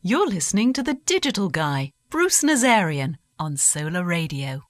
You're listening to The Digital Guy, Bruce Nazarian, on Solar Radio.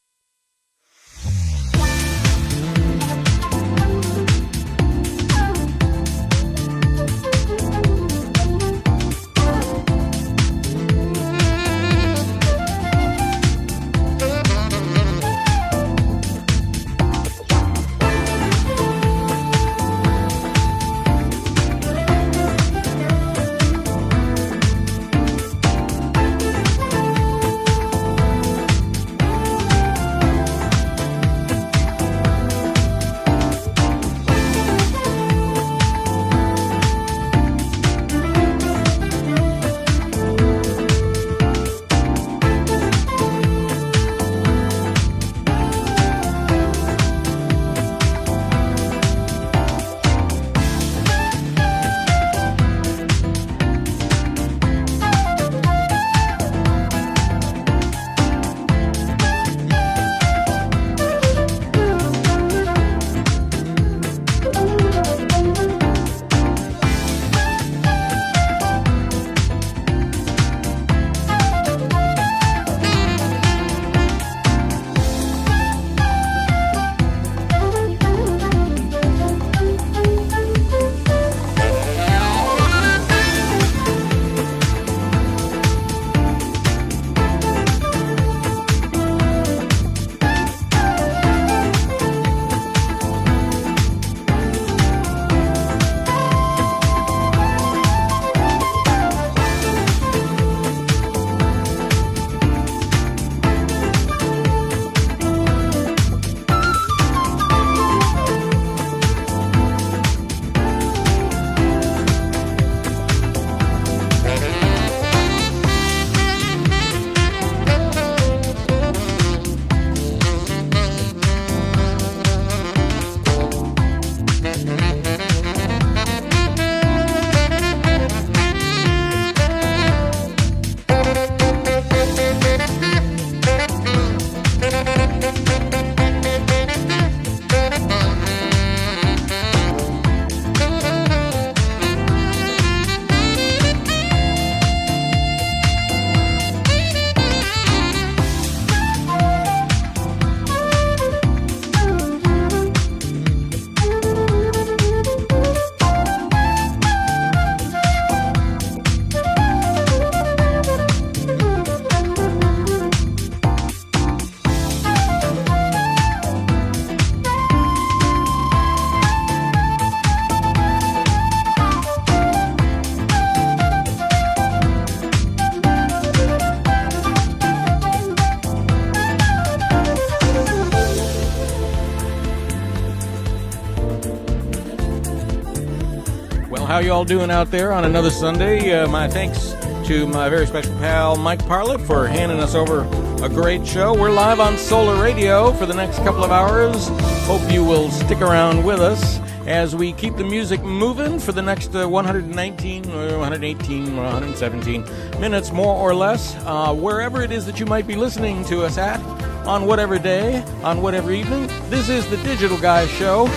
How you all doing out there on another Sunday? My thanks to my very special pal Mike Parlett for handing us over a great show. We're live on Solar Radio for the next couple of hours. Hope you will stick around with us as we keep the music moving for the next 119 or 118 or 117 minutes, more or less, wherever it is that you might be listening to us at, on whatever day, on whatever evening. This is the Digital Guy Show,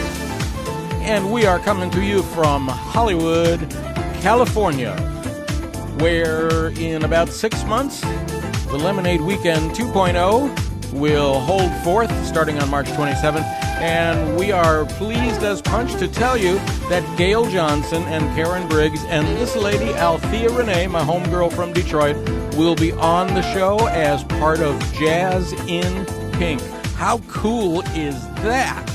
and we are coming to you from Hollywood, California, where in about 6 months, the Lemonade Weekend 2.0 will hold forth starting on March 27th. And we are pleased as punch to tell you that Gail Johnson and Karen Briggs and this lady, Althea Renee, my homegirl from Detroit, will be on the show as part of Jazz in Pink. How cool is that?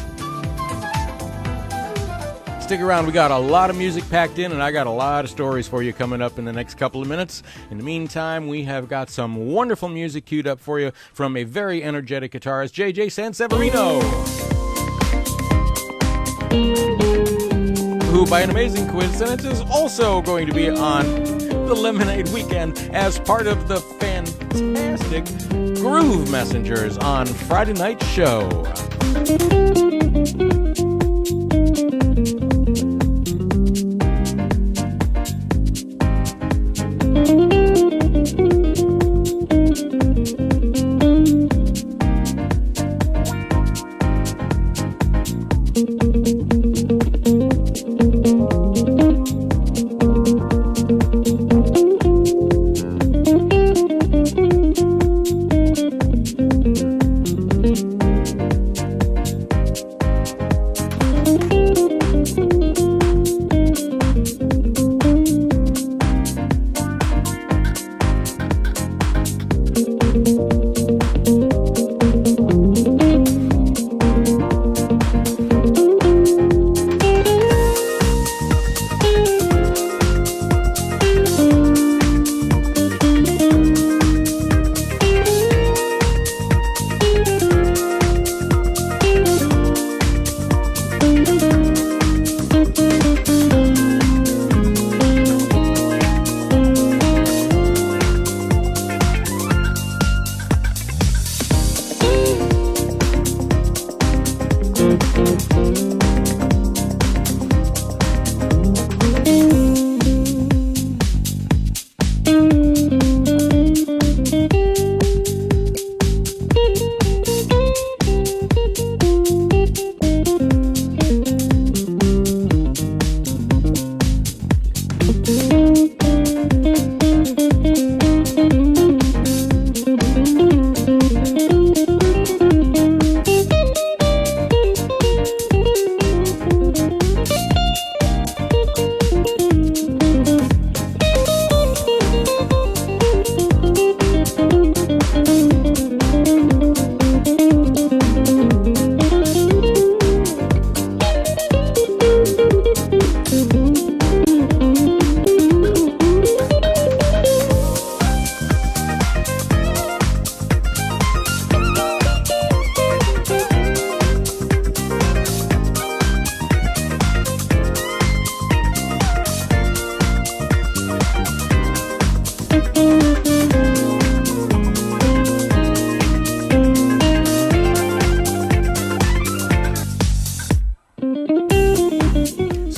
Stick around. We got a lot of music packed in, and I got a lot of stories for you coming up in the next couple of minutes. In the meantime, we have got some wonderful music queued up for you from a very energetic guitarist, JJ Sanseverino, who, by an amazing coincidence, is also going to be on the Lemonade Weekend as part of the fantastic Groove Messengers on Friday Night Show.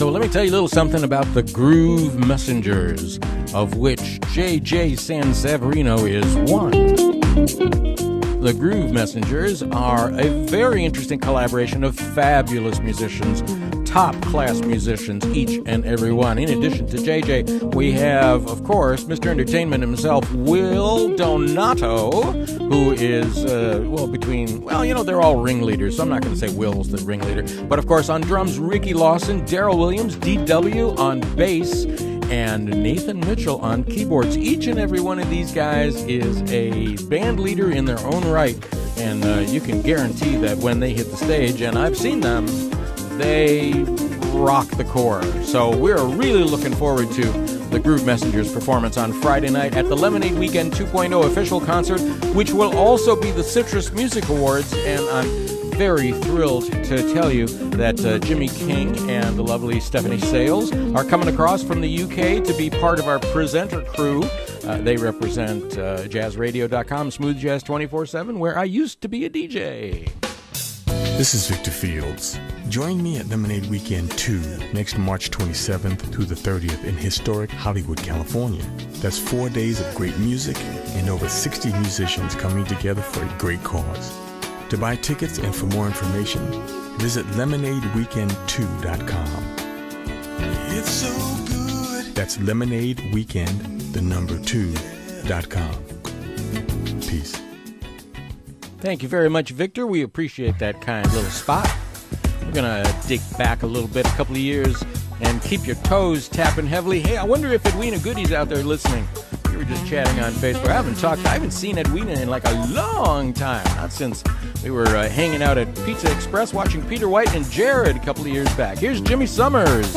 So let me tell you a little something about the Groove Messengers, of which J.J. Sanseverino is one. The Groove Messengers are a very interesting collaboration of fabulous musicians, top-class musicians, each and every one. In addition to JJ, we have, of course, Mr. Entertainment himself, Will Donato, who is, they're all ringleaders, so I'm not going to say Will's the ringleader. But, of course, on drums, Ricky Lawson, Daryl Williams, DW on bass, and Nathan Mitchell on keyboards. Each and every one of these guys is a band leader in their own right, and you can guarantee that when they hit the stage, and I've seen them, they rock the core. So we're really looking forward to the Groove Messengers performance on Friday night at the Lemonade Weekend 2.0 official concert, which will also be the Citrus Music Awards, and I'm very thrilled to tell you that Jimmy King and the lovely Stephanie Sales are coming across from the UK to be part of our presenter crew. They represent jazzradio.com, Smooth Jazz 24/7, where I used to be a DJ. This is Victor Fields. Join me at Lemonade Weekend 2 next March 27th through the 30th in historic Hollywood, California. That's 4 days of great music and over 60 musicians coming together for a great cause. To buy tickets and for more information, visit lemonadeweekend2.com. It's so good. That's lemonadeweekend2.com. Peace. Thank you very much, Victor. We appreciate that kind little spot. We're going to dig back a little bit, a couple of years, and keep your toes tapping heavily. Hey, I wonder if Edwina Goody's out there listening. We were just chatting on Facebook. I haven't seen Edwina in like a long time. Not since we were hanging out at Pizza Express watching Peter White and Jared a couple of years back. Here's Jimmy Summers.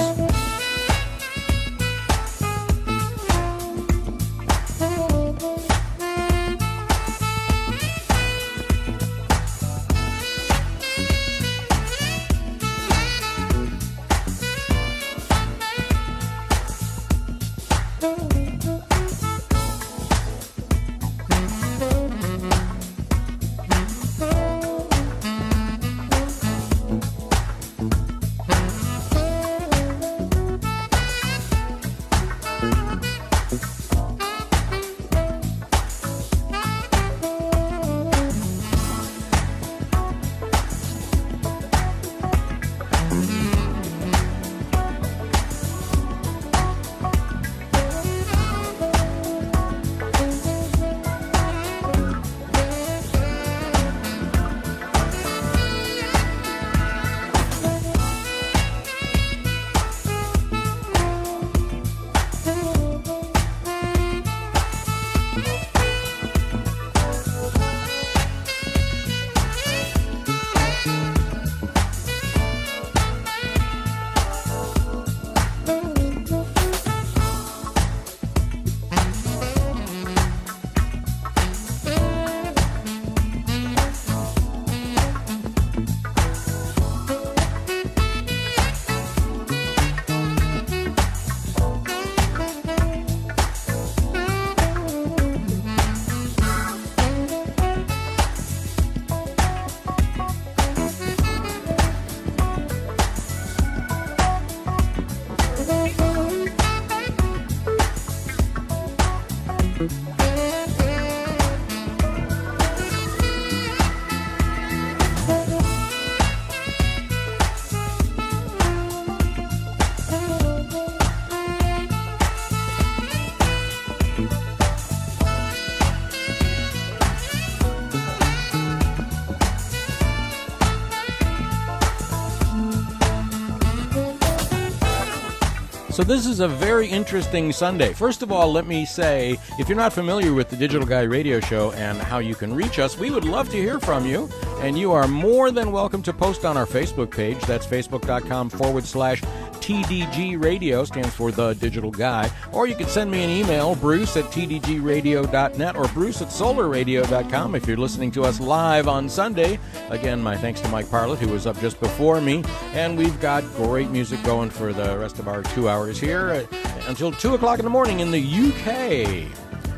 So this is a very interesting Sunday. First of all, let me say, if you're not familiar with the Digital Guy Radio Show and how you can reach us, we would love to hear from you. And you are more than welcome to post on our Facebook page. That's facebook.com/TDG Radio, stands for The Digital Guy. Or you can send me an email, bruce@tdgradio.net or bruce@solarradio.com if you're listening to us live on Sunday. Again, my thanks to Mike Parlett, who was up just before me. And we've got great music going for the rest of our 2 hours here until 2 o'clock in the morning in the UK,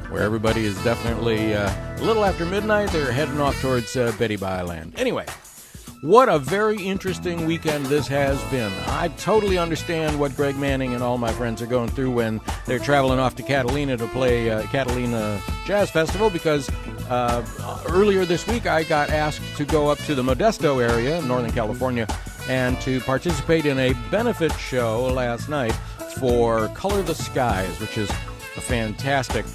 where everybody is definitely a little after midnight. They're heading off towards Betty Bye Land. Anyway, What a very interesting weekend this has been. I totally understand what Greg Manning and all my friends are going through when they're traveling off to Catalina to play Catalina Jazz Festival, because earlier this week I got asked to go up to the Modesto area in Northern California and to participate in a benefit show last night for Color the Skies, which is a fantastic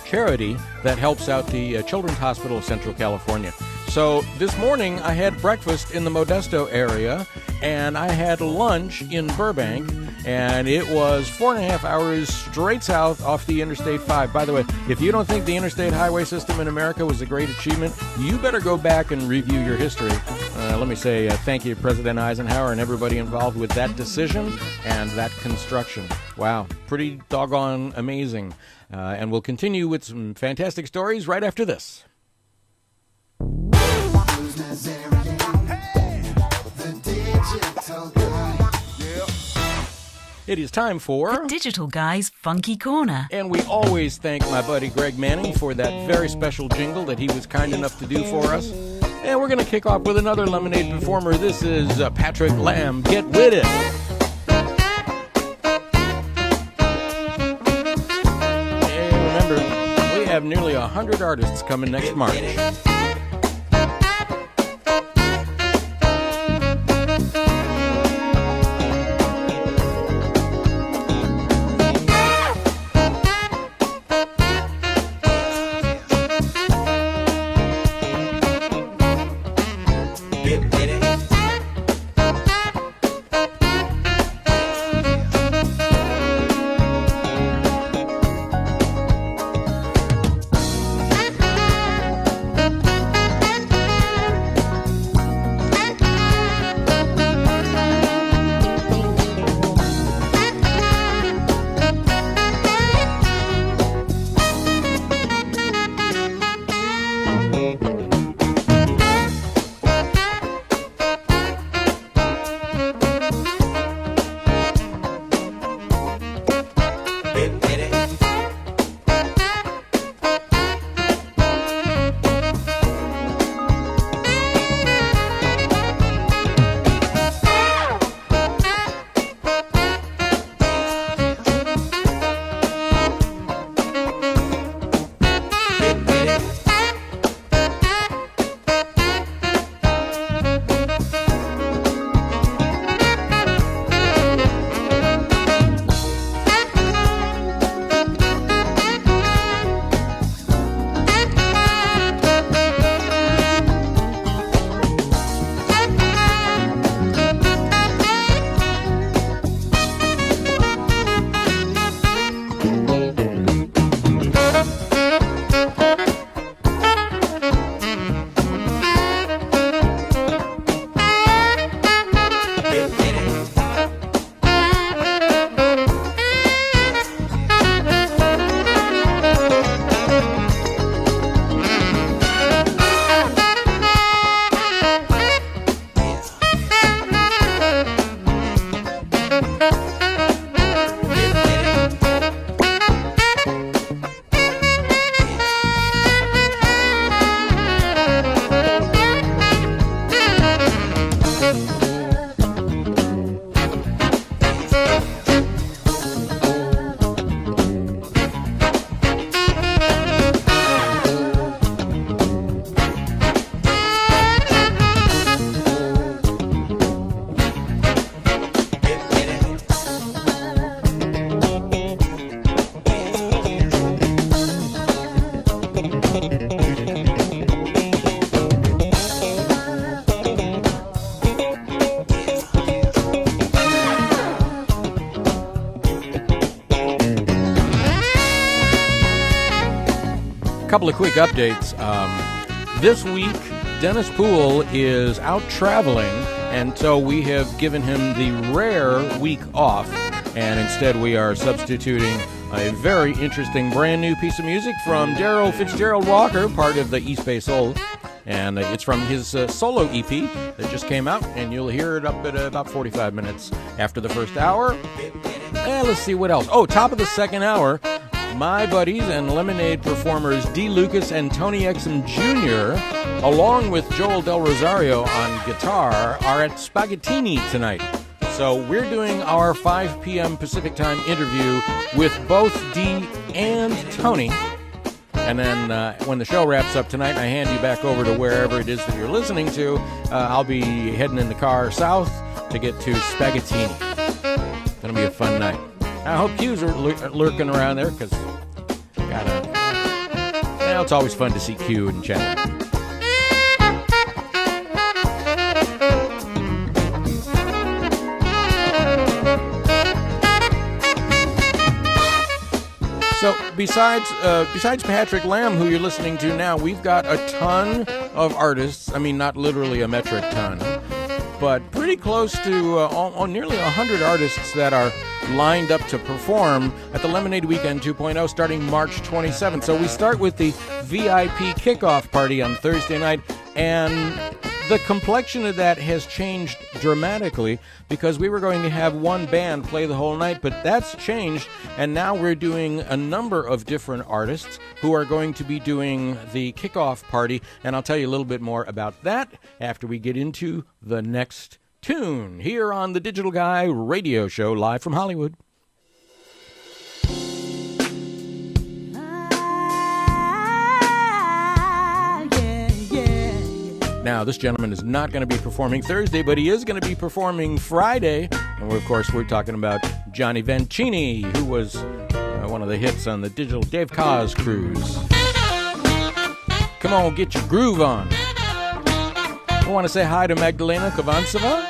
charity that helps out the Children's Hospital of Central California. So this morning I had breakfast in the Modesto area, and I had lunch in Burbank, and it was 4.5 hours straight south off the Interstate 5. By the way, if you don't think the interstate highway system in America was a great achievement, you better go back and review your history. Let me say thank you, President Eisenhower, and everybody involved with that decision and that construction. Wow, pretty doggone amazing. And we'll continue with some fantastic stories right after this. It is time for The Digital Guy's Funky Corner. And we always thank my buddy Greg Manning for that very special jingle that he was kind enough to do for us. And we're going to kick off with another Lemonade performer. This is Patrick Lamb. Get with it. We have nearly 100 artists coming next March. Couple of quick updates. This week, Dennis Poole is out traveling, and so we have given him the rare week off, and instead we are substituting a very interesting brand new piece of music from Daryl Fitzgerald Walker, part of the East Bay Soul, and it's from his solo EP that just came out, and you'll hear it up at about 45 minutes after the first hour. And let's see what else. Oh, top of the second hour, My buddies and Lemonade performers D. Lucas and Tony Exum Jr., along with Joel Del Rosario on guitar, are at Spaghettini tonight. So we're doing our 5 p.m. Pacific Time interview with both D and Tony. And then when the show wraps up tonight, I hand you back over to wherever it is that you're listening to. I'll be heading in the car south to get to Spaghettini. It'll be a fun night. I hope Q's are lurking around there, because it's always fun to see Q and chat. So besides Patrick Lamb, who you're listening to now, we've got a ton of artists. I mean, not literally a metric ton, but pretty close to nearly 100 artists that are lined up to perform at the Lemonade Weekend 2.0 starting March 27th. So we start with the VIP kickoff party on Thursday night, and the complexion of that has changed dramatically because we were going to have one band play the whole night, but that's changed, and now we're doing a number of different artists who are going to be doing the kickoff party, and I'll tell you a little bit more about that after we get into the next tune here on the Digital Guy Radio Show, live from Hollywood. Now, this gentleman is not going to be performing Thursday, but he is going to be performing Friday. And of course, we're talking about Johnny Vancini, who was one of the hits on the Digital Dave Koz cruise. Come on, get your groove on. I want to say hi to Magdalena Kovantseva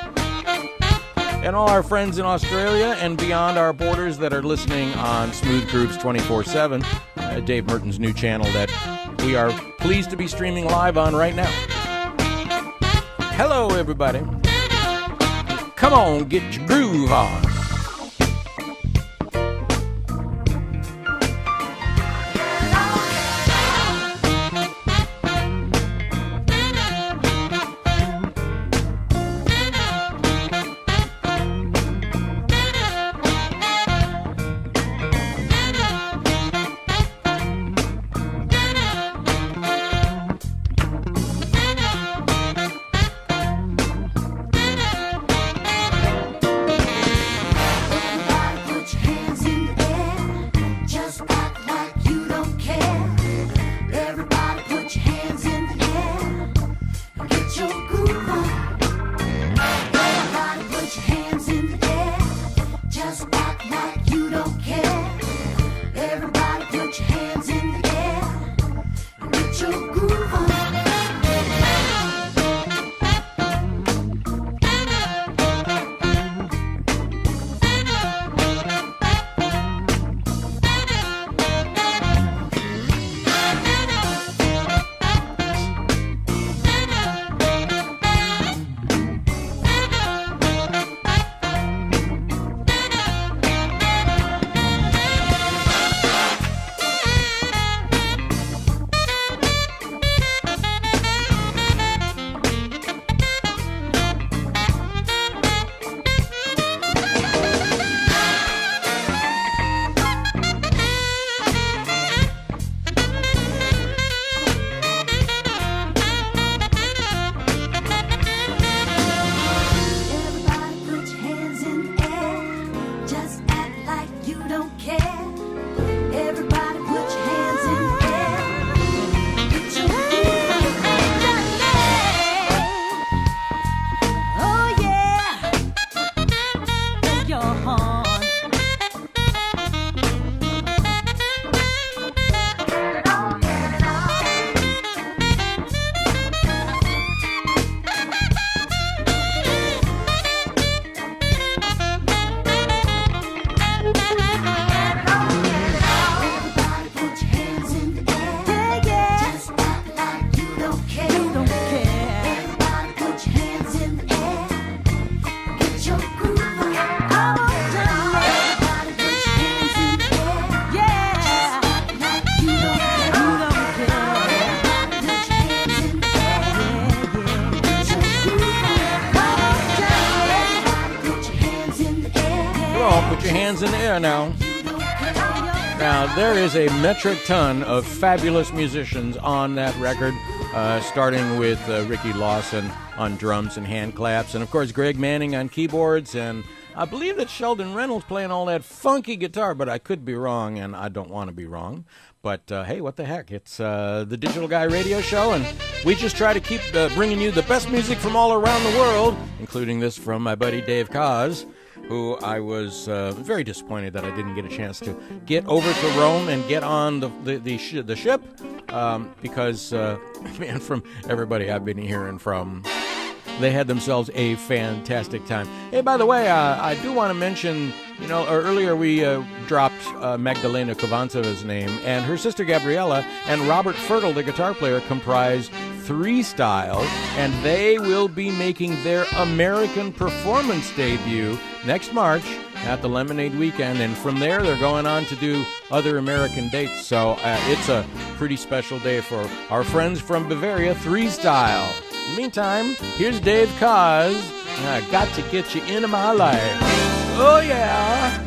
and all our friends in Australia and beyond our borders that are listening on Smooth Grooves 24/7, Dave Merton's new channel that we are pleased to be streaming live on right now. Hello, everybody. Come on, get your groove on. Put your hands in the air now. Now, there is a metric ton of fabulous musicians on that record, starting with Ricky Lawson on drums and hand claps, and of course Greg Manning on keyboards, and I believe that Sheldon Reynolds playing all that funky guitar, but I could be wrong, and I don't want to be wrong. But hey, what the heck? It's the Digital Guy Radio Show, and we just try to keep bringing you the best music from all around the world, including this from my buddy Dave Koz, who I was very disappointed that I didn't get a chance to get over to Rome and get on the ship, because, man, from everybody I've been hearing from, they had themselves a fantastic time. Hey, by the way, I do want to mention, earlier we dropped Magdalena Kovanceva's name, and her sister Gabriella and Robert Fertile, the guitar player, comprise Three Style, and they will be making their American performance debut next March at the Lemonade Weekend, and from there they're going on to do other American dates. So it's a pretty special day for our friends from Bavaria, Three Style. In the meantime, here's Dave Koz. I got to get you into my life. Oh, yeah.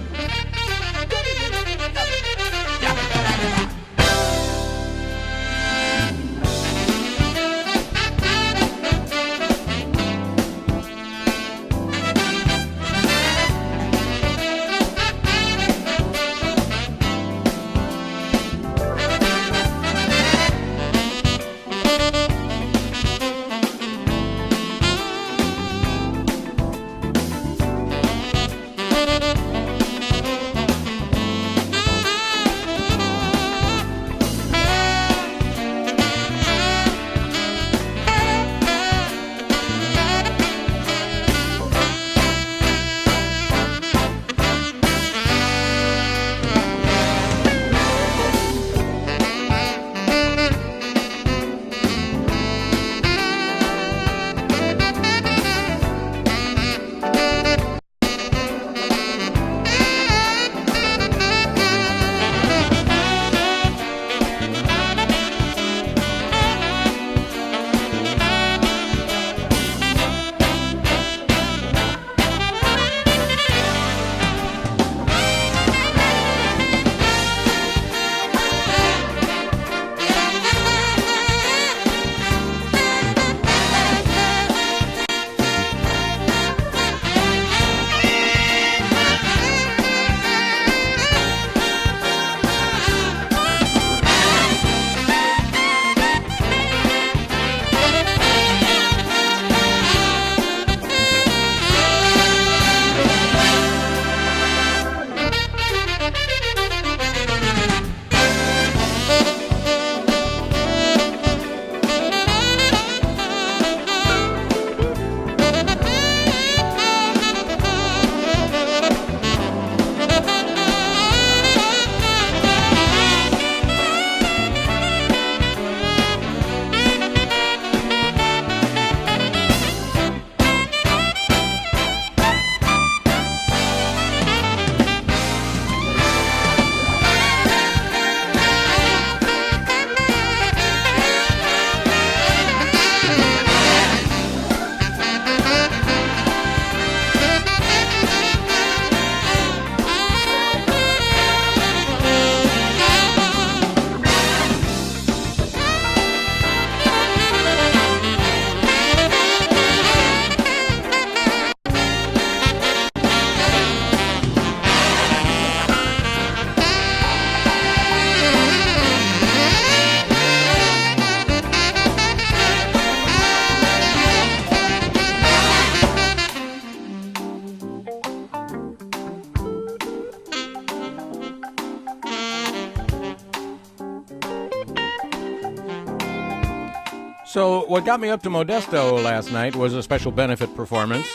So what got me up to Modesto last night was a special benefit performance,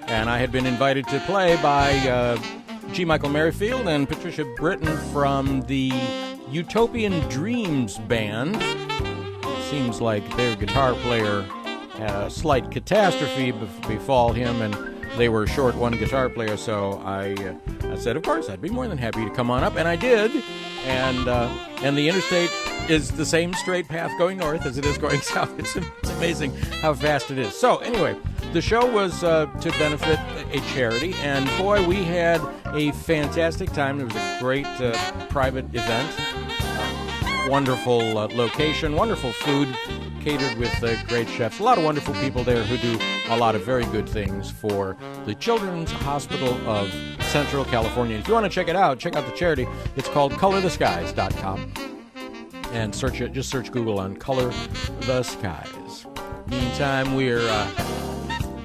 and I had been invited to play by G. Michael Merrifield and Patricia Britton from the Utopian Dreams Band. It seems like their guitar player had a slight catastrophe befall him, and they were short one guitar player, so I said, of course, I'd be more than happy to come on up, and I did. And the interstate is the same straight path going north as it is going south. It's amazing how fast it is. So anyway, The show was to benefit a charity, and boy, we had a fantastic time. It was a great private event. Wonderful location, wonderful food, catered with great chefs. A lot of wonderful people there who do a lot of very good things for the Children's Hospital of Central California. If you want to check it out, check out the charity. It's called colortheskies.com. And search it. Just search Google on Color the Skies. Meantime, we're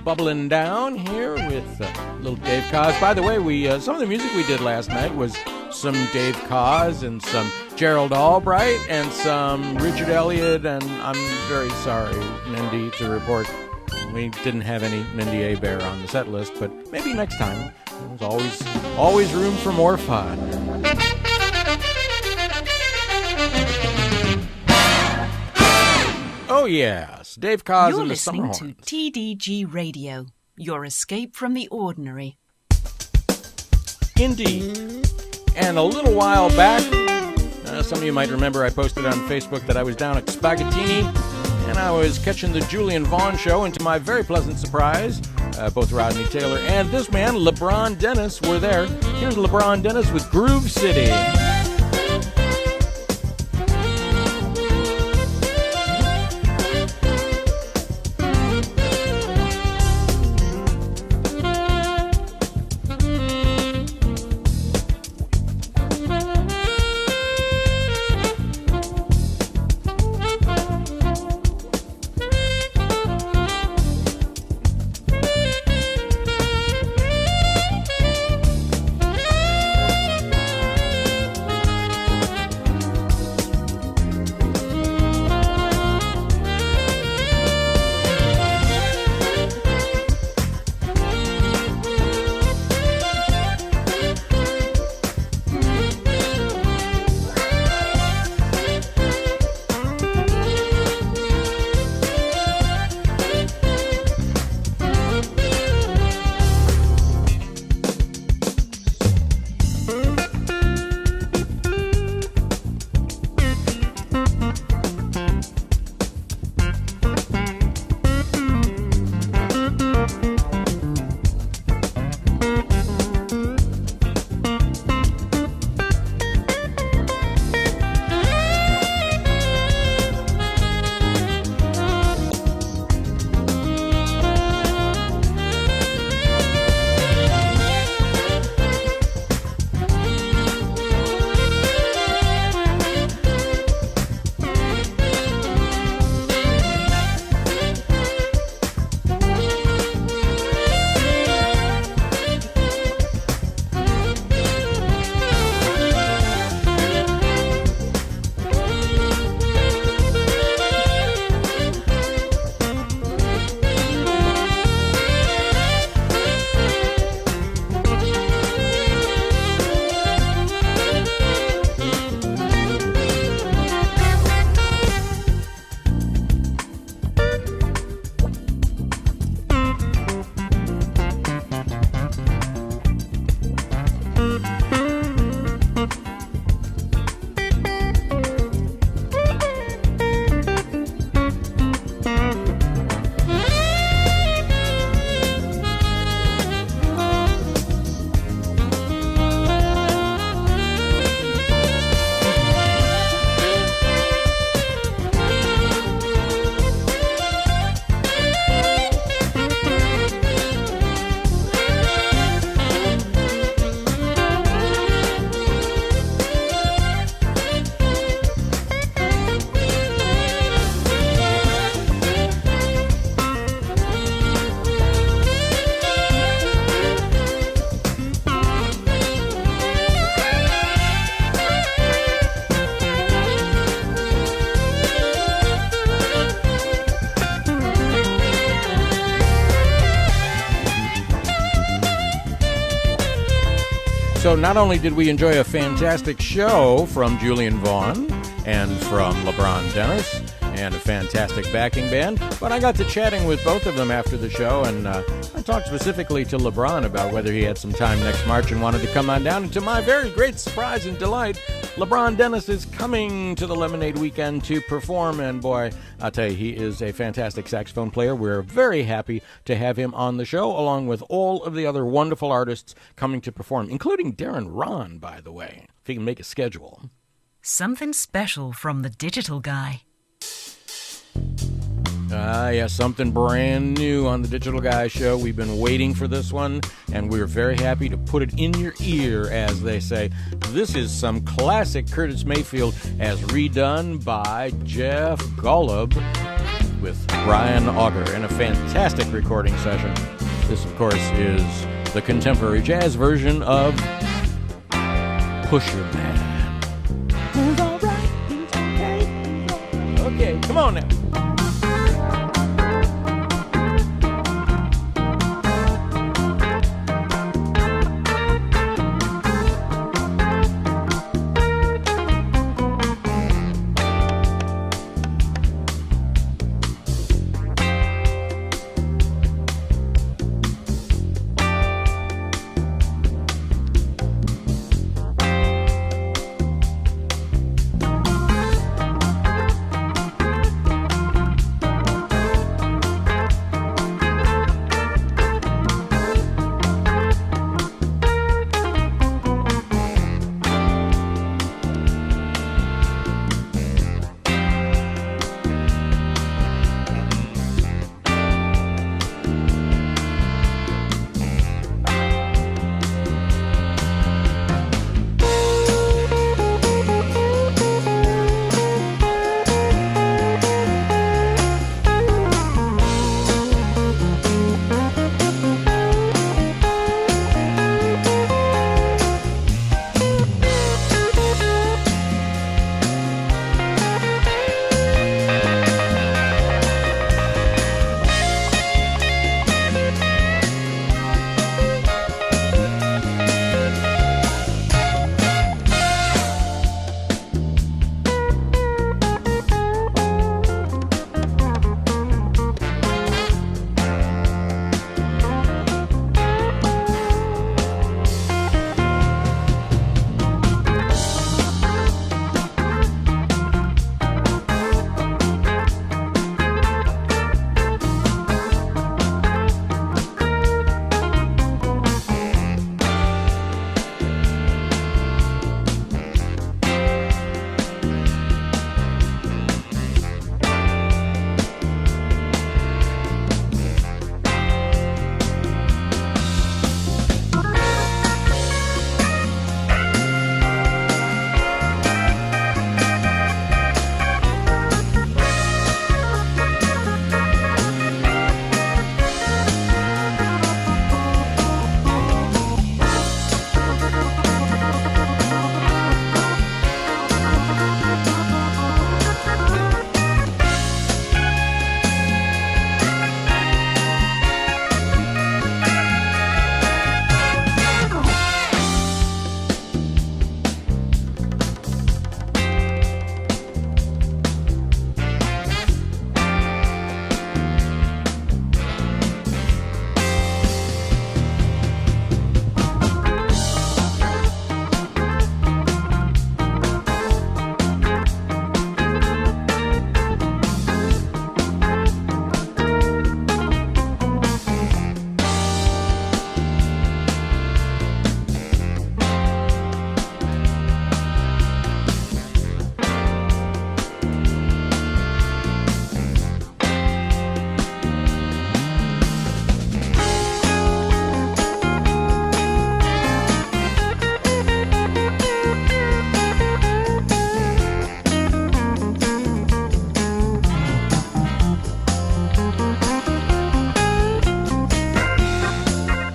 bubbling down here with little Dave Koz. By the way, some of the music we did last night was some Dave Koz and some Gerald Albright and some Richard Elliott, and I'm very sorry, Mindy, to report we didn't have any Mindy Abair on the set list, but maybe next time. There's always room for more fun. Oh yes, Dave Koz and the Summer Horns. You're listening to TDG Radio, your escape from the ordinary. Indeed. And a little while back, some of you might remember I posted on Facebook that I was down at Spaghettini and I was catching the Julian Vaughn show, and to my very pleasant surprise, both Rodney Taylor and this man, LeBron Dennis, were there. Here's LeBron Dennis with Groove City. So not only did we enjoy a fantastic show from Julian Vaughn and from LeBron Dennis and a fantastic backing band. But I got to chatting with both of them after the show, and I talked specifically to LeBron about whether he had some time next March and wanted to come on down. And to my very great surprise and delight, LeBron Dennis is coming to the Lemonade Weekend to perform, and boy, I'll tell you, he is a fantastic saxophone player. We're very happy to have him on the show, along with all of the other wonderful artists coming to perform, including Darren Ron, by the way, if he can make a schedule. Something special from the Digital Guy. Yes, something brand new on the Digital Guy Show. We've been waiting for this one, and we're very happy to put it in your ear, as they say. This is some classic Curtis Mayfield as redone by Jeff Golub with Brian Auger in a fantastic recording session. This, of course, is the contemporary jazz version of Pusher Man. He's all right, he's okay. Okay, come on now.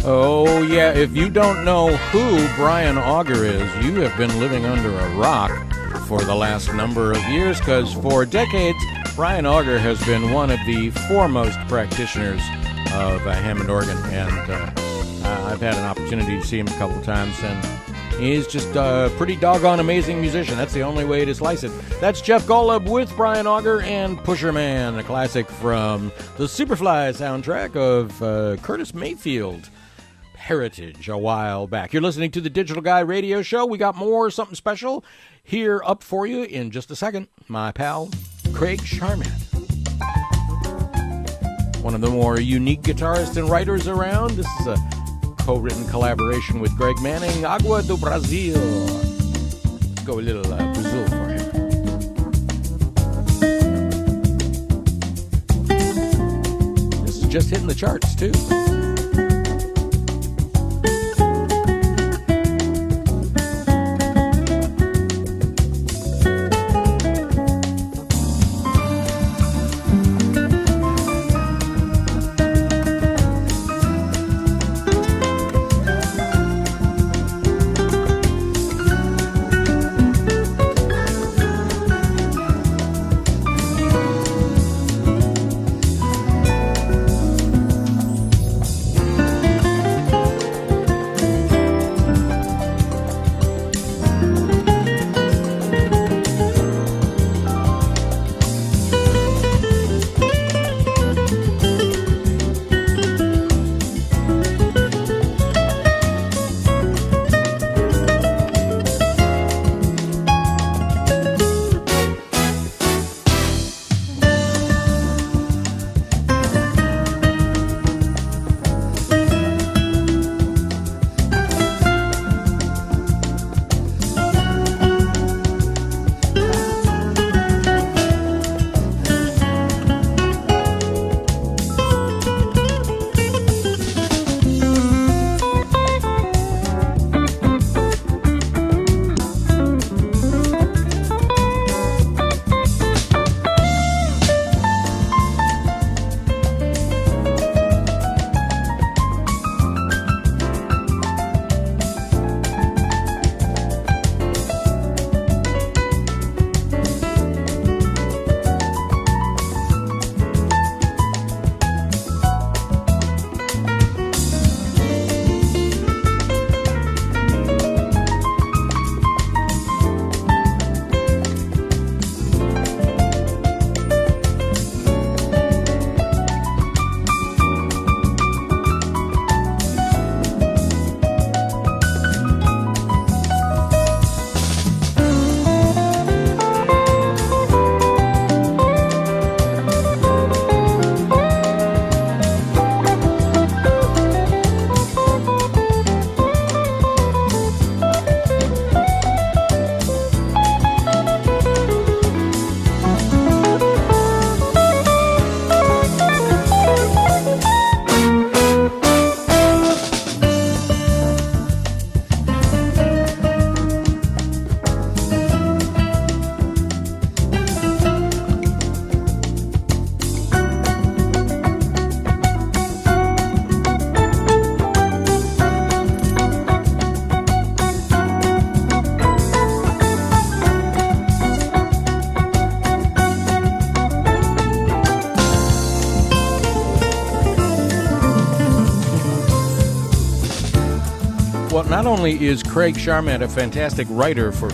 Oh, yeah, if you don't know who Brian Auger is, you have been living under a rock for the last number of years, because for decades, Brian Auger has been one of the foremost practitioners of Hammond organ, and I've had an opportunity to see him a couple of times, and He's just a pretty doggone amazing musician. That's the only way to slice it. That's Jeff Golub with Brian Auger and Pusher Man, a classic from the Superfly soundtrack of Curtis Mayfield Heritage a while back. You're listening to the Digital Guy Radio Show. We got more something special here up for you in just a second. My pal, Craig Charmat. One of the more unique guitarists and writers around. This is a co-written collaboration with Greg Manning, Agua do Brasil. Let's go a little Brazil for him. This is just hitting the charts, too. Not only is Craig Charmat a fantastic writer for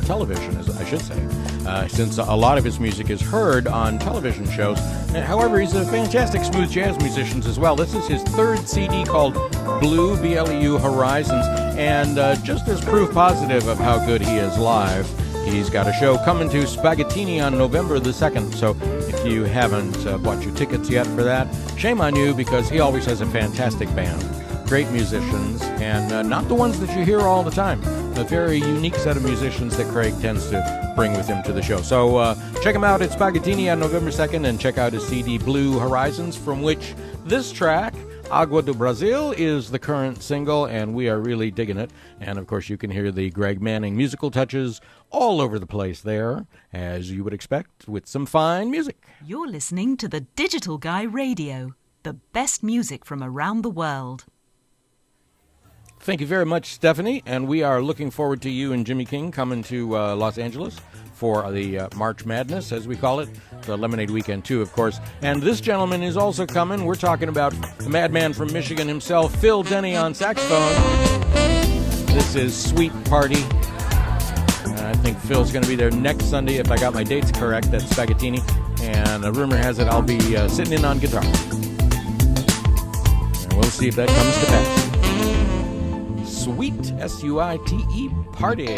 television, I should say, since a lot of his music is heard on television shows. However, he's a fantastic smooth jazz musician as well. This is his third CD called Blue, B-L-E-U Horizons, and just as proof positive of how good he is live, he's got a show coming to Spaghettini on November the 2nd, so if you haven't bought your tickets yet for that, shame on you, because he always has a fantastic band. Great musicians, and not the ones that you hear all the time. A very unique set of musicians that Craig tends to bring with him to the show. So check him out at Spaghettini on November 2nd, and check out his CD Blue Horizons, from which this track, Agua do Brasil, is the current single, and we are really digging it. And, of course, you can hear the Greg Manning musical touches all over the place there, as you would expect, with some fine music. You're listening to the Digital Guy Radio, the best music from around the world. Thank you very much, Stephanie, and we are looking forward to you and Jimmy King coming to Los Angeles for the March Madness, as we call it, the Lemonade Weekend, too, of course. And this gentleman is also coming. We're talking about the madman from Michigan himself, Phil Denny on saxophone. This is Sweet Party. I think Phil's going to be there next Sunday, if I got my dates correct, at Spagattini. And a rumor has it I'll be sitting in on guitar. And we'll see if that comes to pass. Sweet, S-U-I-T-E, Party.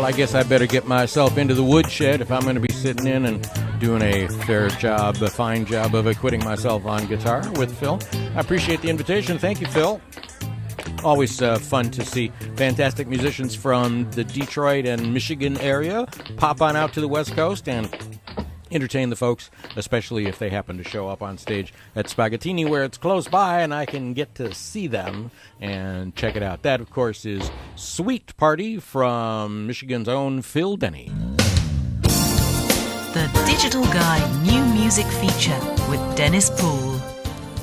I guess I better get myself into the woodshed if I'm going to be sitting in and doing a fine job of acquitting myself on guitar with Phil. I appreciate the invitation. Thank you, Phil. Always fun to see fantastic musicians from the Detroit and Michigan area pop on out to the West Coast and entertain the folks, especially if they happen to show up on stage at Spagattini, where it's close by and I can get to see them and check it out. That, of course, is Sweet Party from Michigan's own Phil Denny. The Digital Guy New Music Feature with Dennis Poole.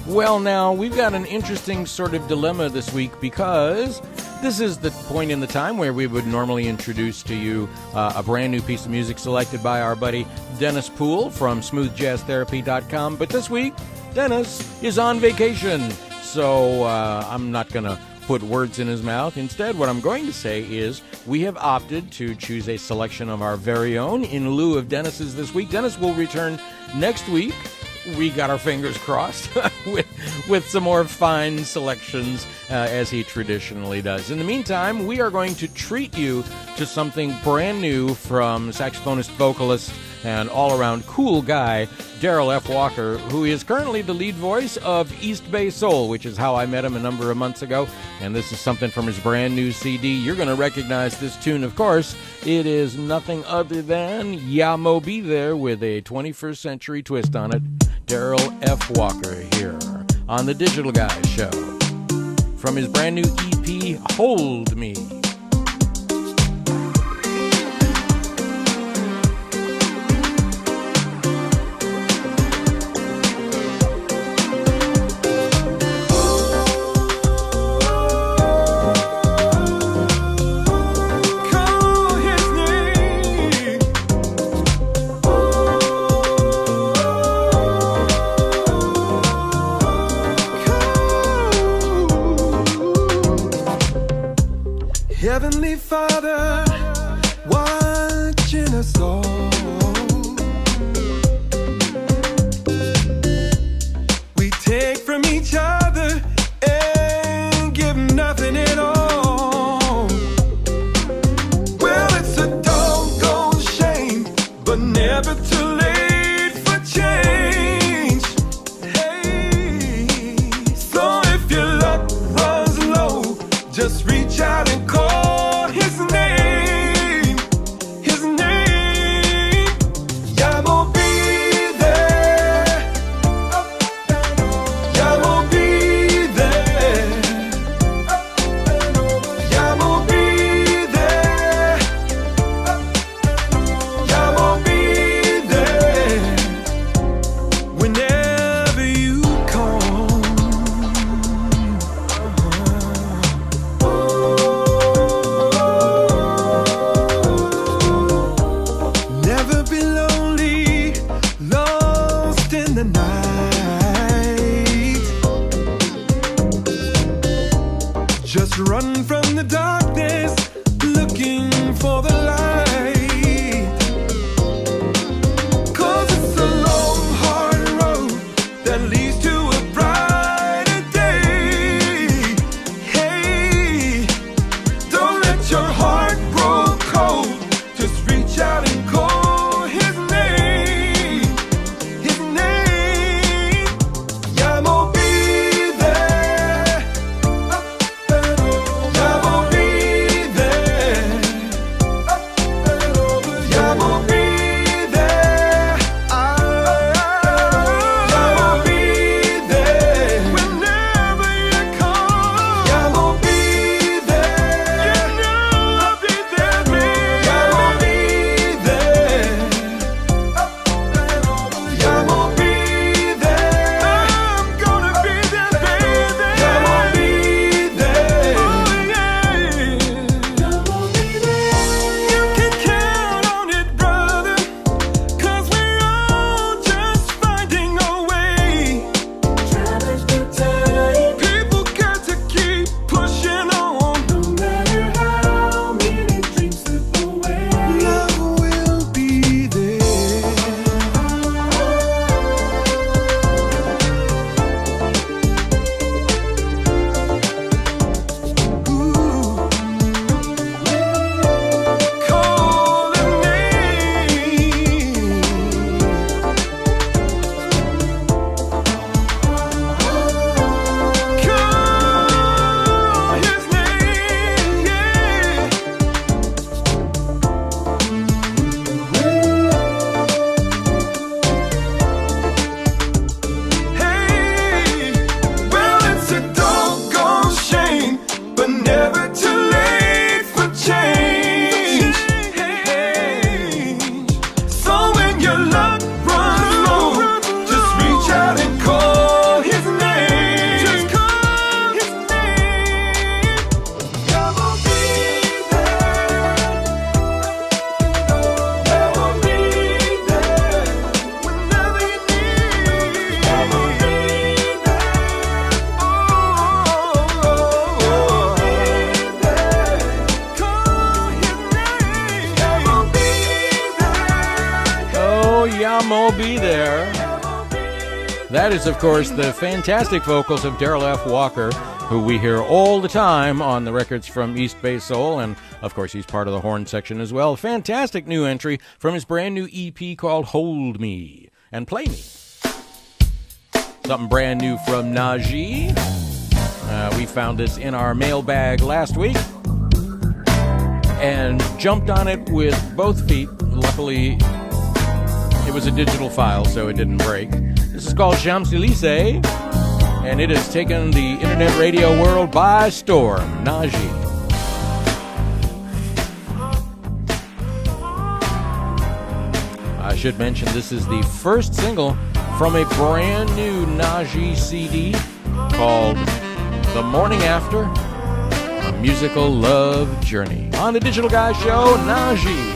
Well, now, we've got an interesting sort of dilemma this week because this is the point in the time where we would normally introduce to you a brand new piece of music selected by our buddy Dennis Poole from smoothjazztherapy.com. But this week, Dennis is on vacation, so I'm not going to put words in his mouth. Instead, what I'm going to say is we have opted to choose a selection of our very own in lieu of Dennis's this week. Dennis will return next week. We got our fingers crossed with some more fine selections as he traditionally does. In the meantime, we are going to treat you to something brand new from saxophonist, vocalist, and all-around cool guy, Daryl F. Walker, who is currently the lead voice of East Bay Soul, which is how I met him a number of months ago. And this is something from his brand new CD. You're going to recognize this tune, of course. It is nothing other than Ya Mo Be There with a 21st century twist on it. Daryl F. Walker here on the Digital Guys Show from his brand new EP, Hold Me. Heavenly Father, watching us all. We take from each other and give nothing at all. Well, it's a doggone shame, but never too late for change. Hey, so if your luck runs low, just reach out and call. Run from the darkness, looking for the light. 'Cause it's a long, hard road that leads to a brighter day. Hey, don't let your heart grow cold. Just reach out and call his name. His name. Ya Mo Be There. Ya Mo Be There. That is, of course, the fantastic vocals of Daryl F. Walker. who we hear all the time on the records from East Bay Soul, and of course he's part of the horn section as well. Fantastic new entry from his brand new EP called Hold Me and Play Me. Something brand new from Najee. We found this in our mailbag last week and jumped on it with both feet. Luckily, it was a digital file, so it didn't break. This is called Champs-Élysées, and it has taken the internet radio world by storm. Najee. I should mention this is the first single from a brand new Najee CD called The Morning After, A Musical Love Journey. On the Digital Guy Show, Najee.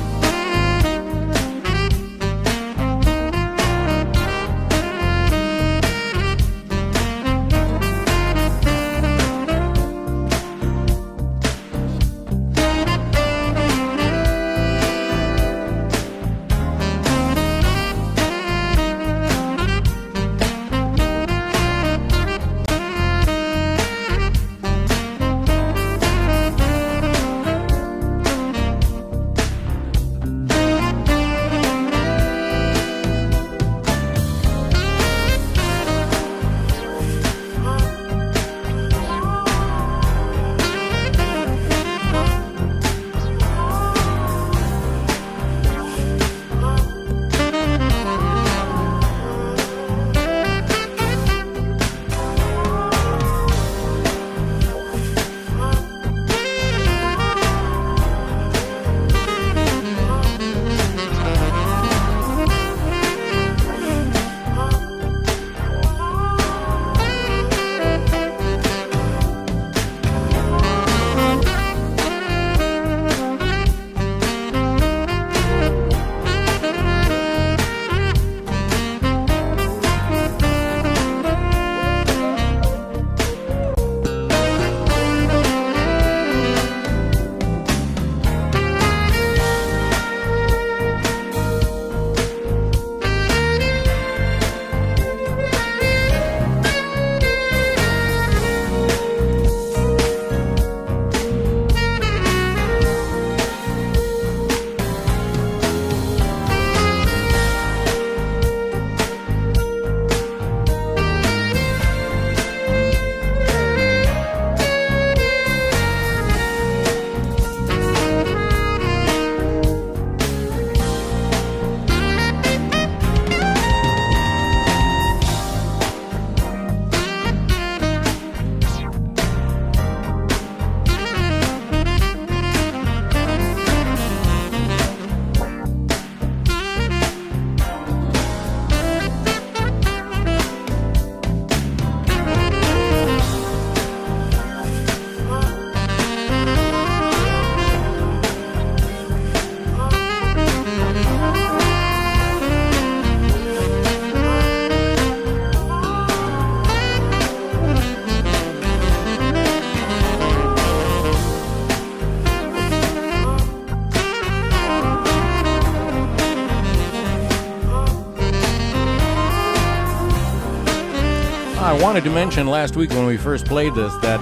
I wanted to mention last week when we first played this that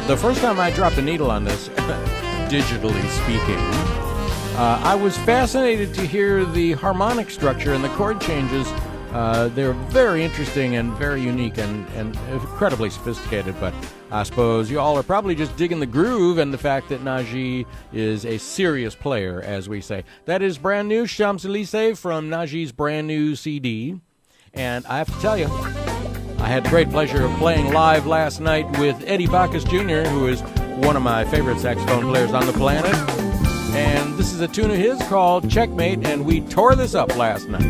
the first time I dropped a needle on this, digitally speaking, I was fascinated to hear the harmonic structure and the chord changes. They're very interesting and very unique and incredibly sophisticated, but I suppose you all are probably just digging the groove and the fact that Najee is a serious player, as we say. That is brand new Champs-Élysées from Najee's brand new CD. And I have to tell you, I had the great pleasure of playing live last night with Eddie Bacchus Jr., who is one of my favorite saxophone players on the planet. And this is a tune of his called Checkmate, and we tore this up last night.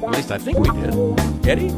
At least I think we did. Eddie?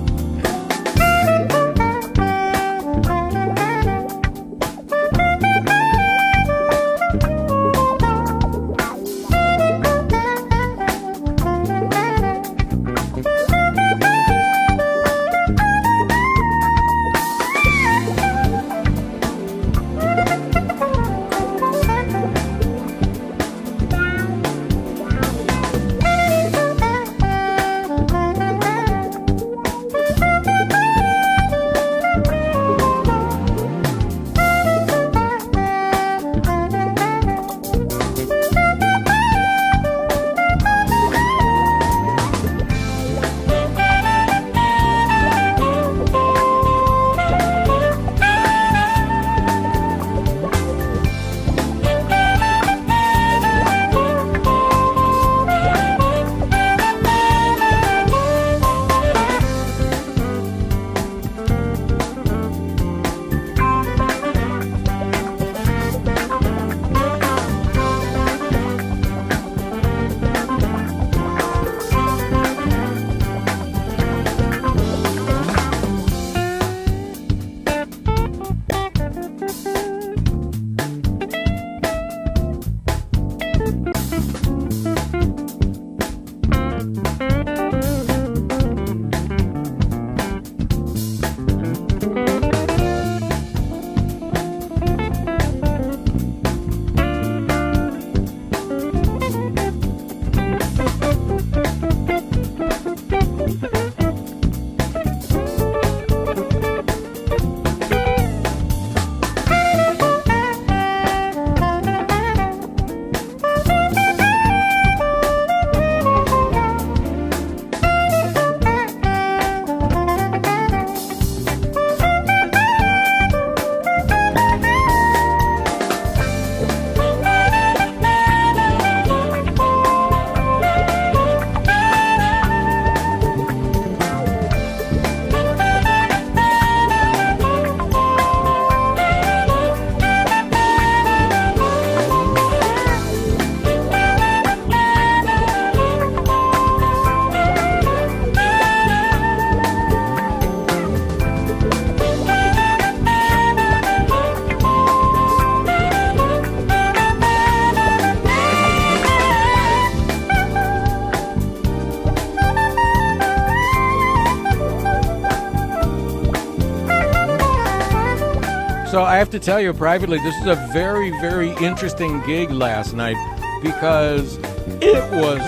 So I have to tell you privately, this is a very, very interesting gig last night because it was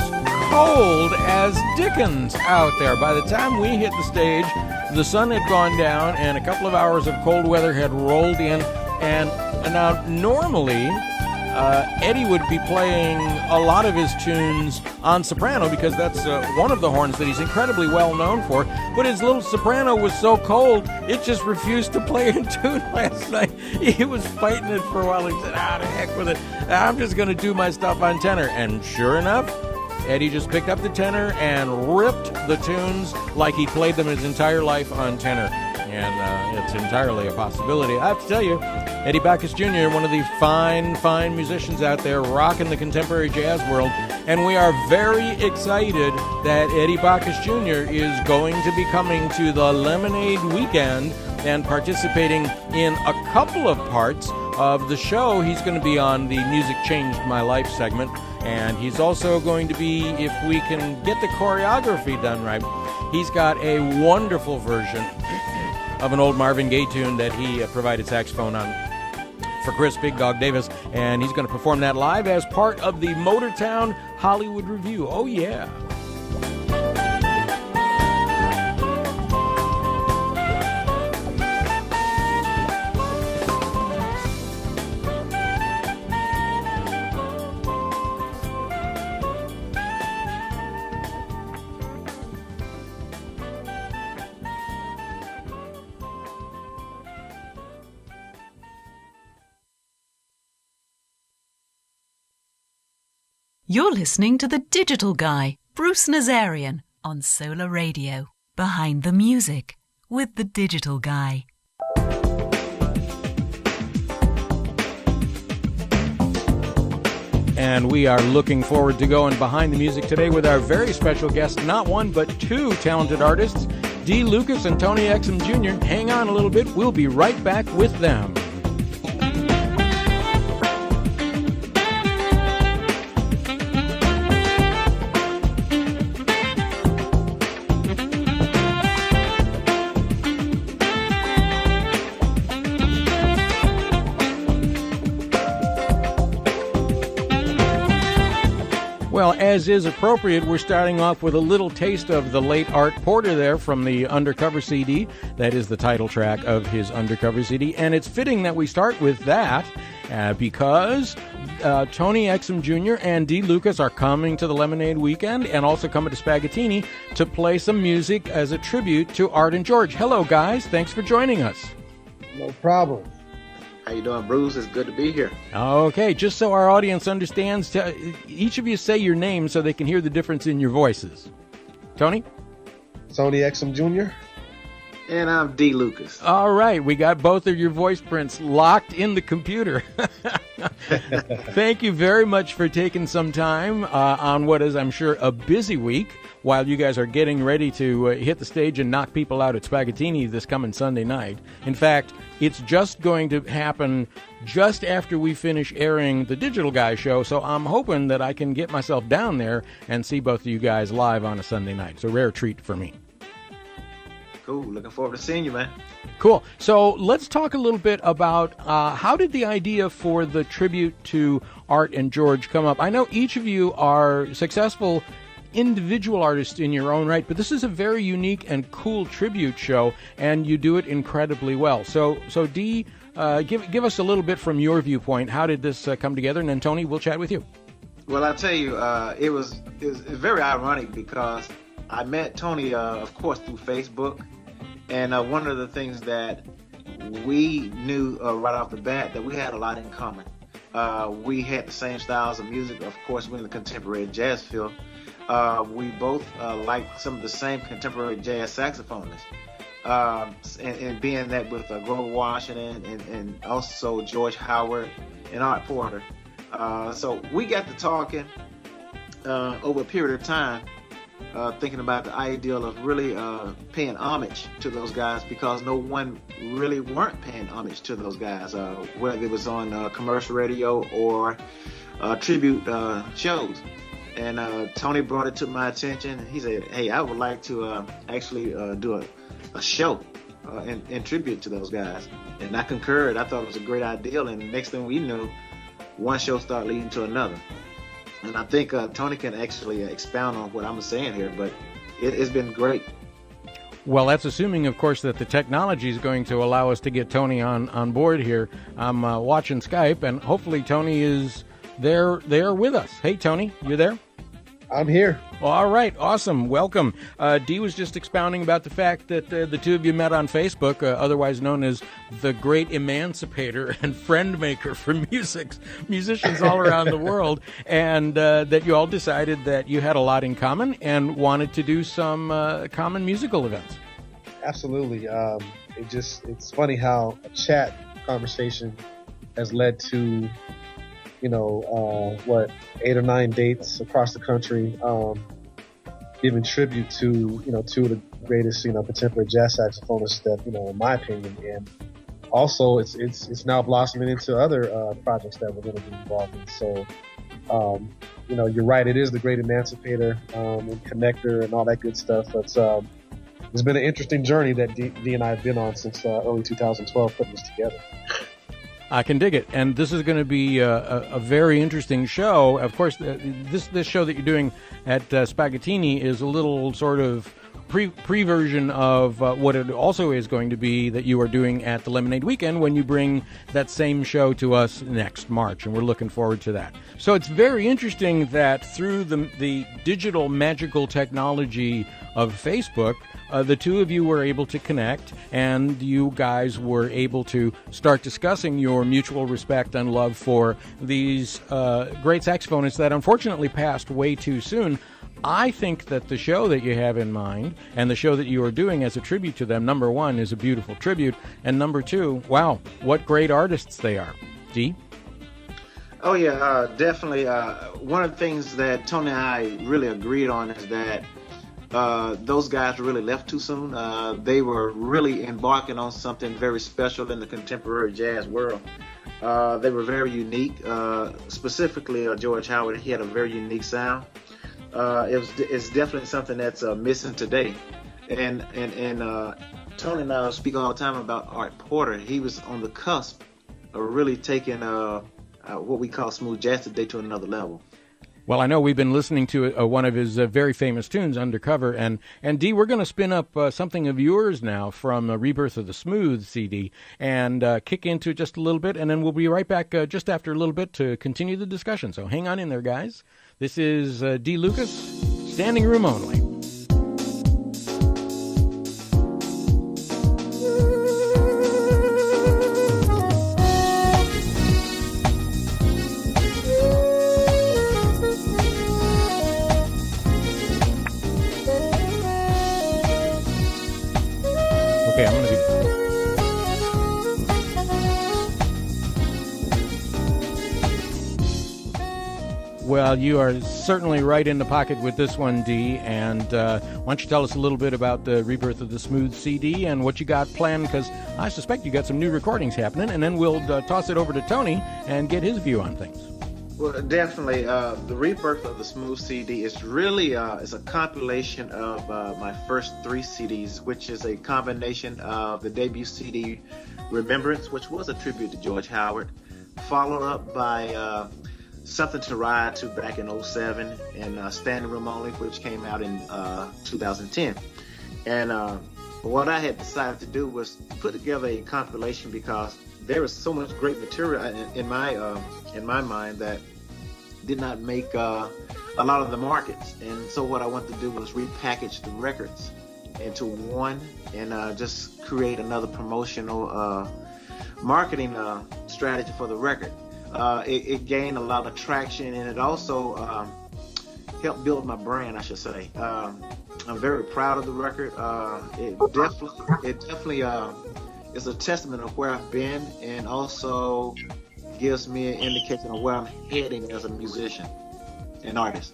cold as Dickens out there. By the time we hit the stage, the sun had gone down and a couple of hours of cold weather had rolled in. And now normally Eddie would be playing a lot of his tunes on soprano because that's one of the horns that he's incredibly well known for. But his little soprano was so cold, it just refused to play in tune last night. He was fighting it for a while. He said, to heck with it. I'm just going to do my stuff on tenor. And sure enough, Eddie just picked up the tenor and ripped the tunes like he played them his entire life on tenor. And it's entirely a possibility. I have to tell you, Eddie Backus Jr., one of the fine, fine musicians out there rocking the contemporary jazz world. And we are very excited that Eddie Backus Jr. is going to be coming to the Lemonade Weekend and participating in a couple of parts of the show. He's going to be on the Music Changed My Life segment. And he's also going to be, if we can get the choreography done right, he's got a wonderful version of an old Marvin Gaye tune that he provided saxophone on for Chris Big Dog Davis, and he's going to perform that live as part of the Motortown Hollywood Review. Oh, yeah. You're listening to The Digital Guy, Bruce Nazarian, on Solar Radio. Behind the Music with The Digital Guy. And we are looking forward to going behind the music today with our very special guests, not one but two talented artists, Dee Lucas and Tony Exum Jr. Hang on a little bit. We'll be right back with them. Well, as is appropriate, we're starting off with a little taste of the late Art Porter there from the Undercover CD. That is the title track of his Undercover CD. And it's fitting that we start with that because Tony Exum Jr. and Dee Lucas are coming to the Lemonade Weekend and also coming to Spaghettini to play some music as a tribute to Art and George. Hello, guys. Thanks for joining us. No problem. How you doing, Bruce? It's good to be here. Okay, just so our audience understands, each of you say your name so they can hear the difference in your voices. Tony? Tony Exum Jr. And I'm Dee Lucas. All right, we got both of your voice prints locked in the computer. Thank you very much for taking some time on what is, I'm sure, a busy week while you guys are getting ready to hit the stage and knock people out at Spaghettini this coming Sunday night. In fact, it's just going to happen just after we finish airing the Digital Guy show, so I'm hoping that I can get myself down there and see both of you guys live on a Sunday night. It's a rare treat for me. Cool. Looking forward to seeing you, man. Cool. So let's talk a little bit about how did the idea for the tribute to Art and George come up? I know each of you are successful individual artists in your own right, but this is a very unique and cool tribute show, and you do it incredibly well. So Dee, give us a little bit from your viewpoint. How did this come together? And then Tony, we'll chat with you. Well, I'll tell you, it was very ironic because I met Tony, of course, through Facebook. And one of the things that we knew right off the bat, that we had a lot in common. We had the same styles of music. Of course, we're in the contemporary jazz field. We both liked some of the same contemporary jazz saxophonists. And being that with Grover Washington and also George Howard and Art Porter. So we got to talking over a period of time, thinking about the ideal of really paying homage to those guys, because no one really weren't paying homage to those guys, whether it was on commercial radio or tribute shows. And Tony brought it to my attention. He said, hey, I would like to actually do a show in tribute to those guys. And I concurred. I thought it was a great idea. And the next thing we knew, one show started leading to another. And I think Tony can actually expound on what I'm saying here, but it's been great. Well, that's assuming, of course, that the technology is going to allow us to get Tony on board here. I'm watching Skype, and hopefully Tony is there with us. Hey, Tony, you there? I'm here. All right, awesome. Welcome. Dee was just expounding about the fact that the two of you met on Facebook, otherwise known as the great emancipator and friend maker for musicians all around the world, and that you all decided that you had a lot in common and wanted to do some common musical events. Absolutely. It's funny how a chat conversation has led to 8 or 9 dates across the country, giving tribute to, two of the greatest, contemporary jazz saxophonists that, in my opinion. And also it's now blossoming into other projects that we're going to be involved in. So, you're right. It is the great emancipator and connector and all that good stuff. It's been an interesting journey that Dee and I have been on since early 2012, putting this together. I can dig it, and this is going to be a very interesting show. Of course, this show that you're doing at Spaghettini is a little sort of pre-version of what it also is going to be that you are doing at the Lemonade Weekend when you bring that same show to us next March, and we're looking forward to that. So it's very interesting that through the digital magical technology of Facebook, the two of you were able to connect, and you guys were able to start discussing your mutual respect and love for these great saxophonists that unfortunately passed way too soon. I think that the show that you have in mind and the show that you are doing as a tribute to them, number one, is a beautiful tribute, and number two, wow, what great artists they are. Dee? Oh, yeah, definitely. One of the things that Tony and I really agreed on is that those guys really left too soon. They were really embarking on something very special in the contemporary jazz world. They were very unique. Specifically, George Howard, he had a very unique sound. It's definitely something that's missing today. And Tony and I speak all the time about Art Porter. He was on the cusp of really taking what we call smooth jazz today to another level. Well, I know we've been listening to one of his very famous tunes, Undercover, and Dee, we're going to spin up something of yours now from Rebirth of the Smooth CD and kick into it just a little bit, and then we'll be right back just after a little bit to continue the discussion. So hang on in there, guys. This is Dee Lucas, Standing Room Only. Okay, I'm going to be... Well, you are certainly right in the pocket with this one, Dee. And why don't you tell us a little bit about the Rebirth of the Smooth CD and what you got planned? Because I suspect you got some new recordings happening. And then we'll toss it over to Tony and get his view on things. Well, definitely. The Rebirth of the Smooth CD is really is a compilation of my first 3 CDs, which is a combination of the debut CD, Remembrance, which was a tribute to George Howard, followed up by Something to Ride To back in 2007, and Standing Room Only, which came out in 2010. And what I had decided to do was put together a compilation because there was so much great material in my mind that did not make a lot of the markets. And so what I wanted to do was repackage the records into one and just create another promotional marketing strategy for the record. It gained a lot of traction, and it also helped build my brand, I should say. I'm very proud of the record. It definitely is a testament of where I've been, and also gives me an indication of where I'm heading as a musician and artist.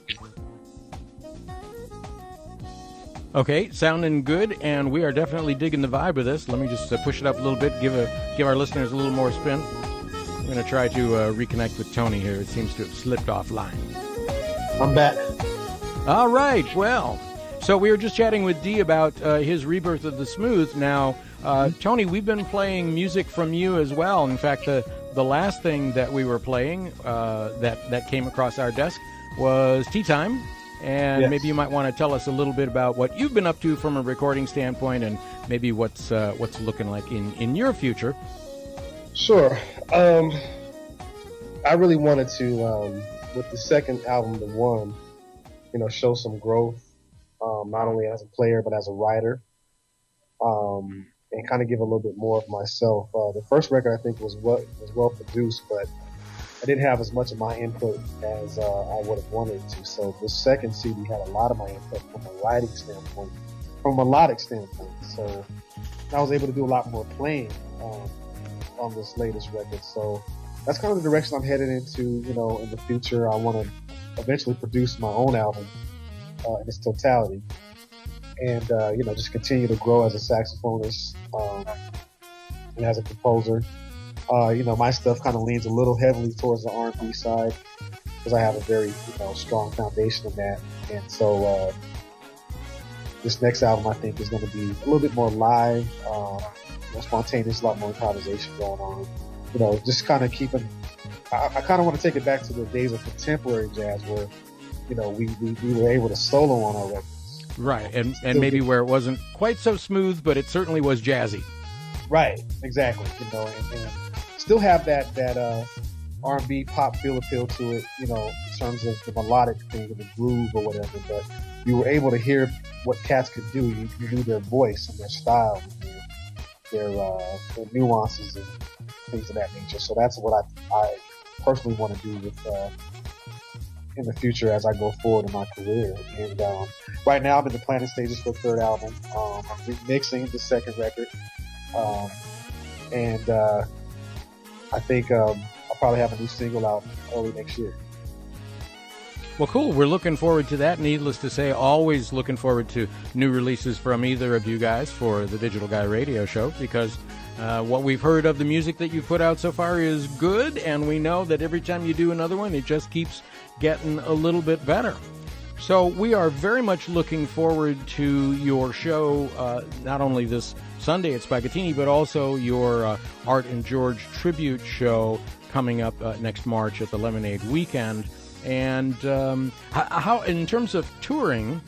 Okay, sounding good, and we are definitely digging the vibe of this. Let me just push it up a little bit, give our listeners a little more spin. I'm going to try to reconnect with Tony here. It seems to have slipped offline. I'm back. All right, well, So we were just chatting with Dee about his rebirth of the smooth. Now, Tony, we've been playing music from you as well. In fact, the last thing that we were playing that came across our desk was Tea Time. And Yes. maybe you might want to tell us a little bit about what you've been up to from a recording standpoint, and maybe what's looking like in your future. Sure. I really wanted to, with the second album, The One, show some growth, not only as a player but as a writer, and kind of give a little bit more of myself. The first record, I think, was well produced, but I didn't have as much of my input as I would have wanted to. So the second CD had a lot of my input from a writing standpoint, from a melodic standpoint. So I was able to do a lot more playing on this latest record. So that's kind of the direction I'm headed into. In the future, I want to eventually produce my own album in its totality, and just continue to grow as a saxophonist and as a composer. My stuff kind of leans a little heavily towards the R&B side because I have a very, strong foundation in that. And so, this next album, I think, is going to be a little bit more live, more spontaneous, a lot more improvisation going on. Just kind of keeping, I kind of want to take it back to the days of contemporary jazz where, we were able to solo on our records. Right, and maybe where it wasn't quite so smooth, but it certainly was jazzy. Right, exactly. And still have that R&B pop feel appeal to it, in terms of the melodic thing, the groove or whatever. But you were able to hear what cats could do. You knew their voice and their style, and their nuances and things of that nature. So that's what I personally want to do with in the future as I go forward in my career. And right now I'm in the planning stages for the third album. I'm remixing the second record. And I think I'll probably have a new single out early next year. Well, cool. We're looking forward to that. Needless to say, always looking forward to new releases from either of you guys for the Digital Guy Radio Show, because what we've heard of the music that you've put out so far is good, and we know that every time you do another one, it just keeps getting a little bit better. So we are very much looking forward to your show, not only this Sunday at Spaghettini, but also your Art and George tribute show coming up next March at the Lemonade Weekend. And how, in terms of touring,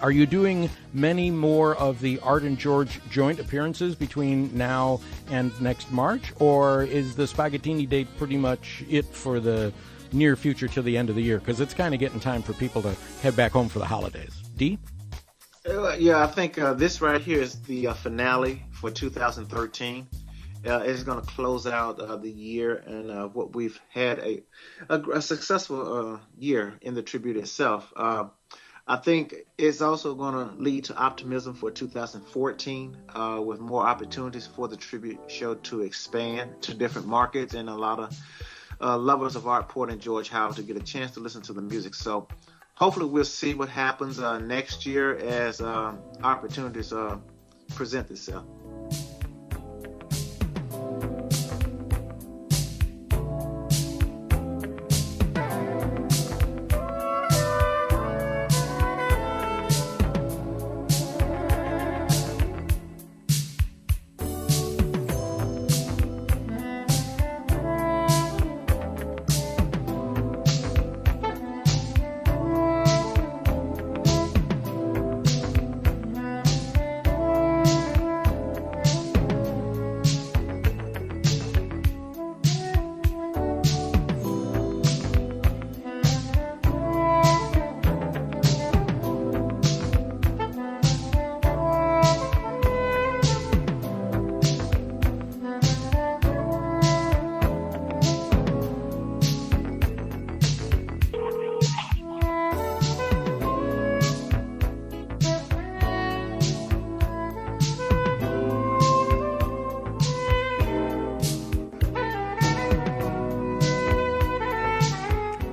are you doing many more of the Art and George joint appearances between now and next March? Or is the Spaghettini date pretty much it for the near future till the end of the year? Because it's kind of getting time for people to head back home for the holidays. Dee? Yeah, I think this right here is the finale for 2013. It's going to close out the year, and what we've had a successful year in the tribute itself. I think it's also going to lead to optimism for 2014 with more opportunities for the tribute show to expand to different markets and a lot of lovers of art, Port and George Howard, to get a chance to listen to the music. So hopefully we'll see what happens next year as opportunities present themselves.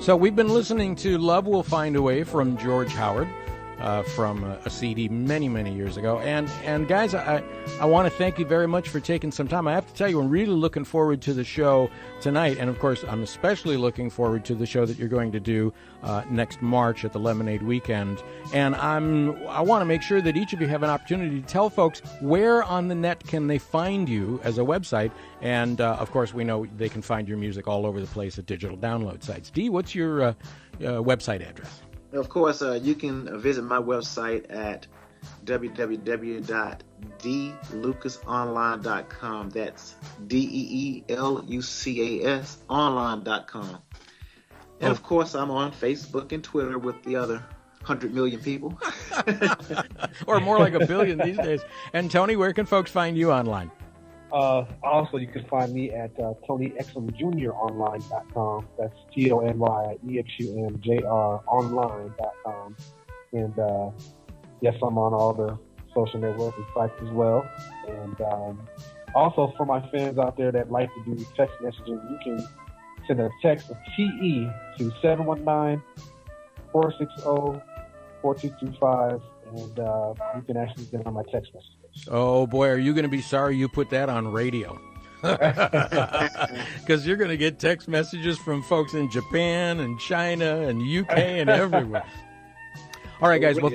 So we've been listening to Love Will Find a Way from George Howard. from a CD many, many years ago. And guys, I want to thank you very much for taking some time. I have to tell you, I'm really looking forward to the show tonight. And, of course, I'm especially looking forward to the show that you're going to do next March at the Lemonade Weekend. And I want to make sure that each of you have an opportunity to tell folks where on the net can they find you as a website. And, of course, we know they can find your music all over the place at digital download sites. Dee, what's your website address? Of course, you can visit my website at www.deelucasonline.com. That's DEELUCAS online.com. And of course, I'm on Facebook and Twitter with the other 100 million people. Or more like a billion these days. And Tony, where can folks find you online? Also, you can find me at TonyExumJr.online.com. That's TonyExumJr online.com. And yes, I'm on all the social networking sites as well. And also, for my fans out there that like to do text messaging, you can send a text of TE to 719-460-4225, and you can actually get on my text message. Oh, boy, are you going to be sorry you put that on radio? Because you're going to get text messages from folks in Japan and China and UK and everywhere. All right, guys. Well,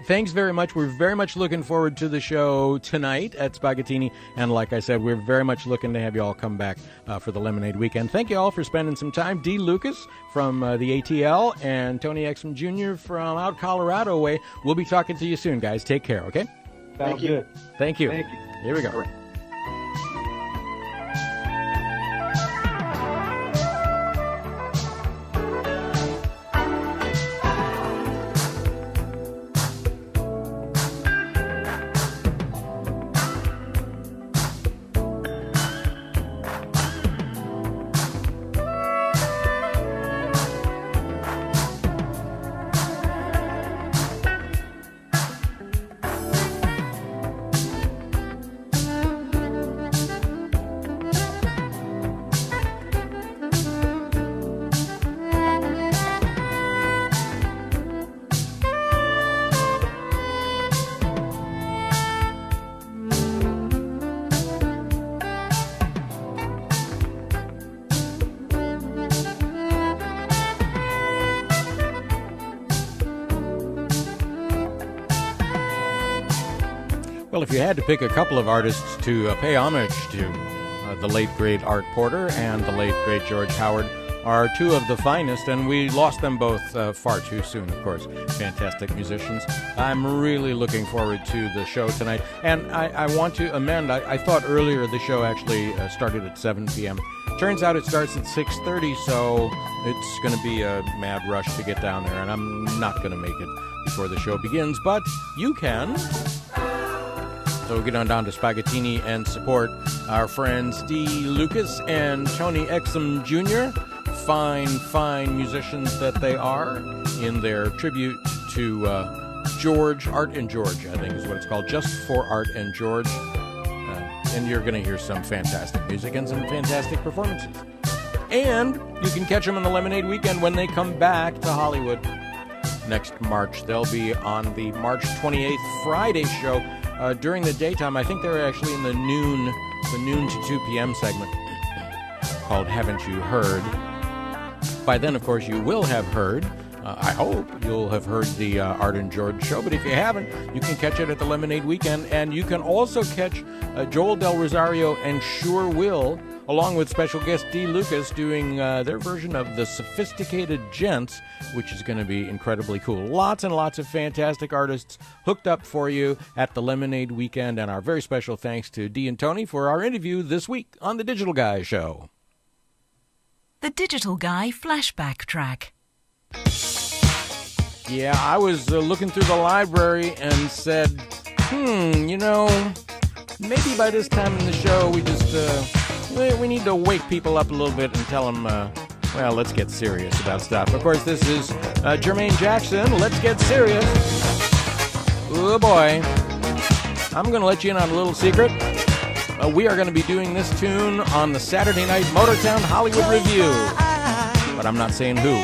thanks very much. We're very much looking forward to the show tonight at Spaghettini. And like I said, we're very much looking to have you all come back for the Lemonade Weekend. Thank you all for spending some time. Dee Lucas from the ATL and Tony Exum Jr. from out Colorado way. We'll be talking to you soon, guys. Take care, okay? Sounds good. Thank you. Thank you. Here we go. Well, if you had to pick a couple of artists to pay homage to, the late, great Art Porter and the late, great George Howard are two of the finest, and we lost them both far too soon, of course. Fantastic musicians. I'm really looking forward to the show tonight. And I want to amend, I thought earlier the show actually started at 7 p.m. Turns out it starts at 6:30, so it's going to be a mad rush to get down there, and I'm not going to make it before the show begins, but you can. So get on down to Spaghettini and support our friends Dee Lucas and Tony Exum Jr., fine musicians that they are, in their tribute to George, Art and George, I think is what it's called, Just for Art and George. And you're going to hear some fantastic music and some fantastic performances. And you can catch them on the Lemonade Weekend when they come back to Hollywood next March. They'll be on the March 28th Friday show. During the daytime, I think they're actually in the noon to 2 p.m. segment called Haven't You Heard? By then, of course, you will have heard, I hope you'll have heard the Art and George show, but if you haven't, you can catch it at the Lemonade Weekend, and you can also catch Joel Del Rosario and Sure Will, along with special guest Dee Lucas, doing their version of The Sophisticated Gents, which is going to be incredibly cool. Lots and lots of fantastic artists hooked up for you at the Lemonade Weekend, and our very special thanks to Dee and Tony for our interview this week on The Digital Guy Show. The Digital Guy Flashback Track. Yeah, I was looking through the library and said, maybe by this time in the show we just... we need to wake people up a little bit and tell them, let's get serious about stuff. Of course, this is Jermaine Jackson. Let's get serious. Oh, boy. I'm going to let you in on a little secret. We are going to be doing this tune on the Saturday Night Motortown Hollywood Review. But I'm not saying who.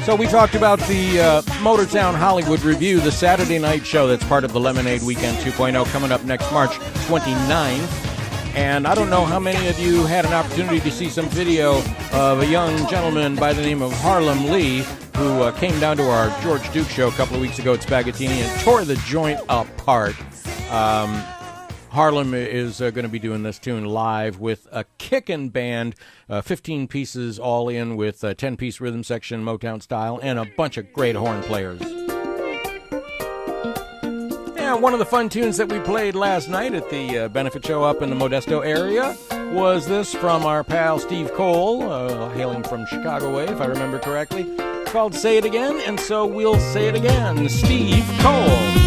So we talked about the Motortown Hollywood Review, the Saturday night show that's part of the Lemonade Weekend 2.0, coming up next March 29th. And I don't know how many of you had an opportunity to see some video of a young gentleman by the name of Harlem Lee, who came down to our George Duke show a couple of weeks ago at Spaghettini and tore the joint apart. Harlem is going to be doing this tune live with a kickin' band, 15 pieces all in with a 10-piece rhythm section, Motown style, and a bunch of great horn players. Yeah, one of the fun tunes that we played last night at the benefit show up in the Modesto area was this from our pal Steve Cole, hailing from Chicago way, if I remember correctly. It's called Say It Again, and so we'll say it again. Steve Cole.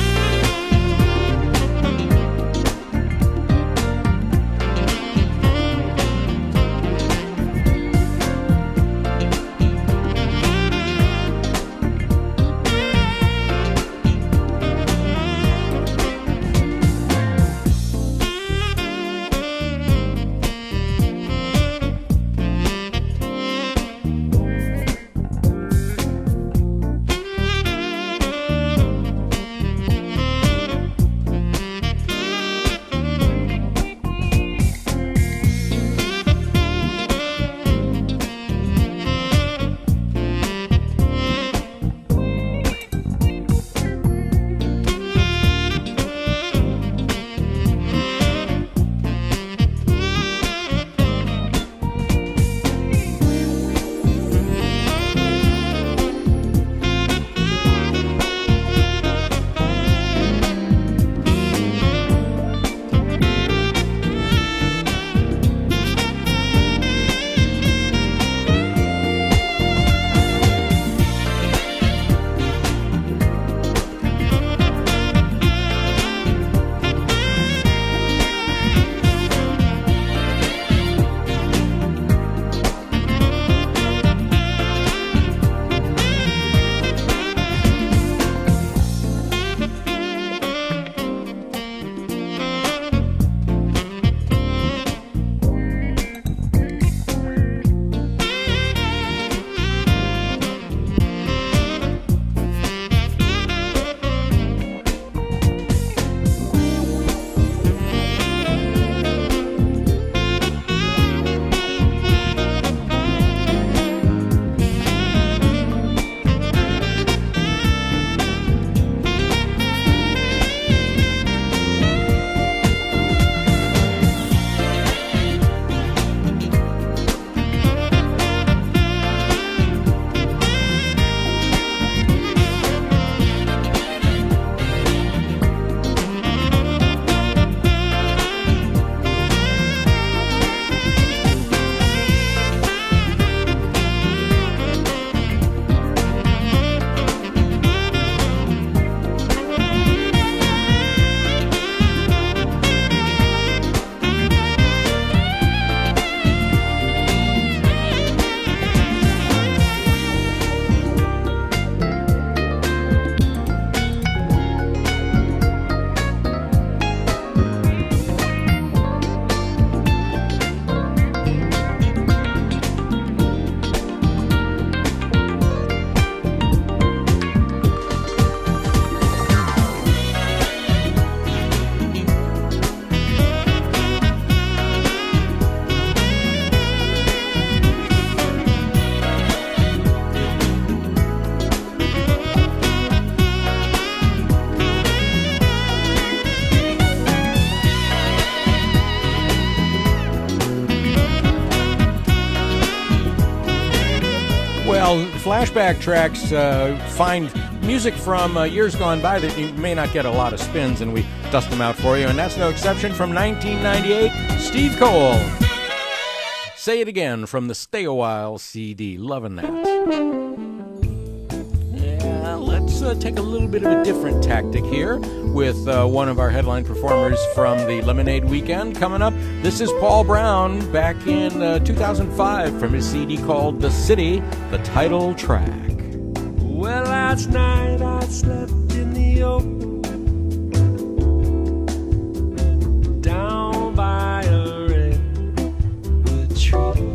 Flashback tracks find music from years gone by that you may not get a lot of spins, and we dust them out for you, and that's no exception. From 1998, Steve Cole. Say It Again from the Stay a While CD. Loving that. Yeah, let's take a little bit of a different tactic here with one of our headline performers from the Lemonade Weekend coming up. This is Paul Brown back in 2005 from his CD called The City, the title track. Well, last night I slept in the open, down by a redwood tree.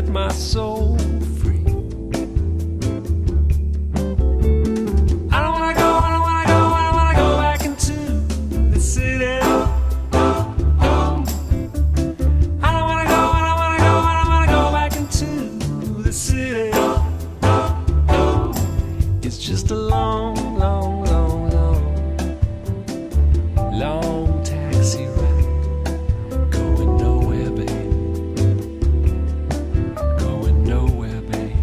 let my soul free. I don't wanna go, I don't wanna go, I don't wanna go back into the city. I don't wanna go, I don't wanna go, I don't wanna go back into the city. It's just a long, long, long, long, long taxi ride, going nowhere, babe. Going nowhere, babe.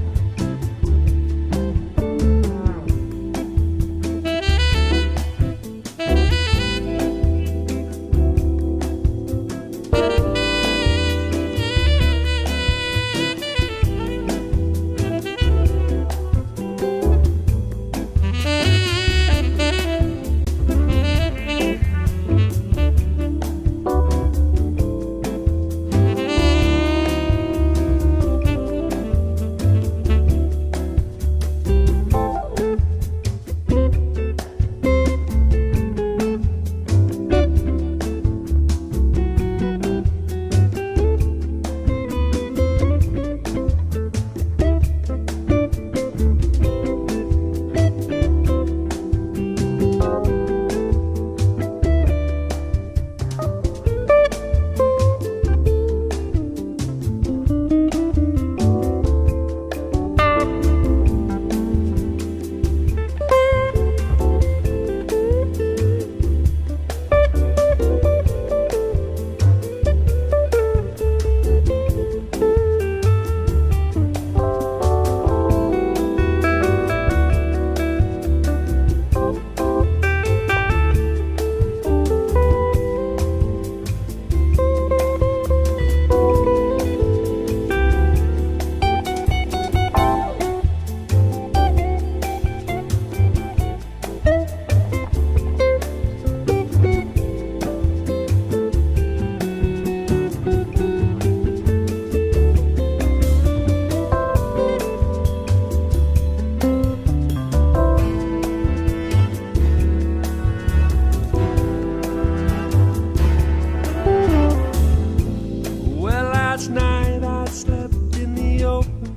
Well, last night I slept in the open,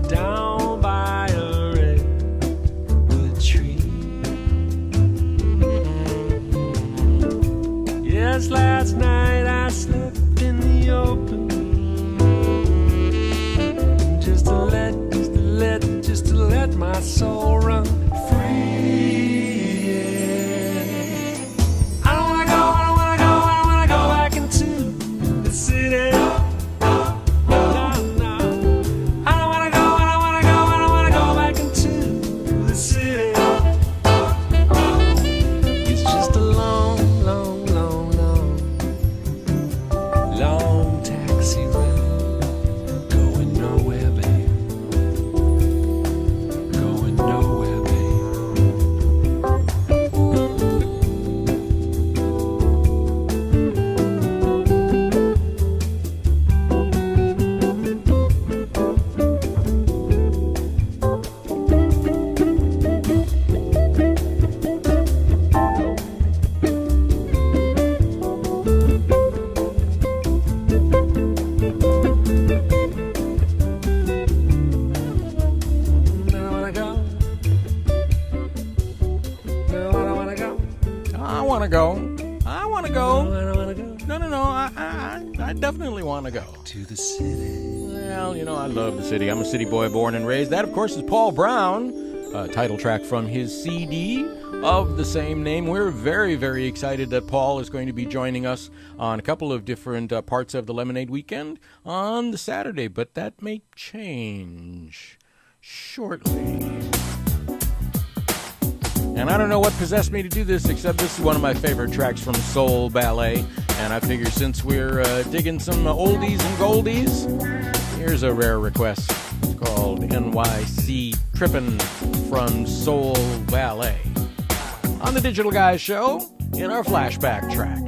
down by a redwood tree. Yes, last night I slept in the open, just to let my soul run free. Yeah. I don't wanna go, I don't wanna go, I don't wanna go back into the city. No, no. I don't wanna go, I don't wanna go, I don't wanna go back into the city. It's just a long, long, long, long, long taxi ride, going nowhere, babe. Going nowhere, babe. I don't wanna go. No, I don't wanna go. I want to go. I want to No, go. I don't wanna go No. I definitely want to go. to the city. Well, you know, I love the city. I'm a city boy born and raised. That, of course, is Paul Brown, title track from his CD of the same name. We're very, very excited that Paul is going to be joining us on a couple of different parts of the Lemonade Weekend on the Saturday, but that may change shortly. And I don't know what possessed me to do this, except this is one of my favorite tracks from Soul Ballet. And I figure since we're digging some oldies and goldies, here's a rare request. It's called NYC Trippin' from Soul Ballet on the Digital Guys Show in our flashback track.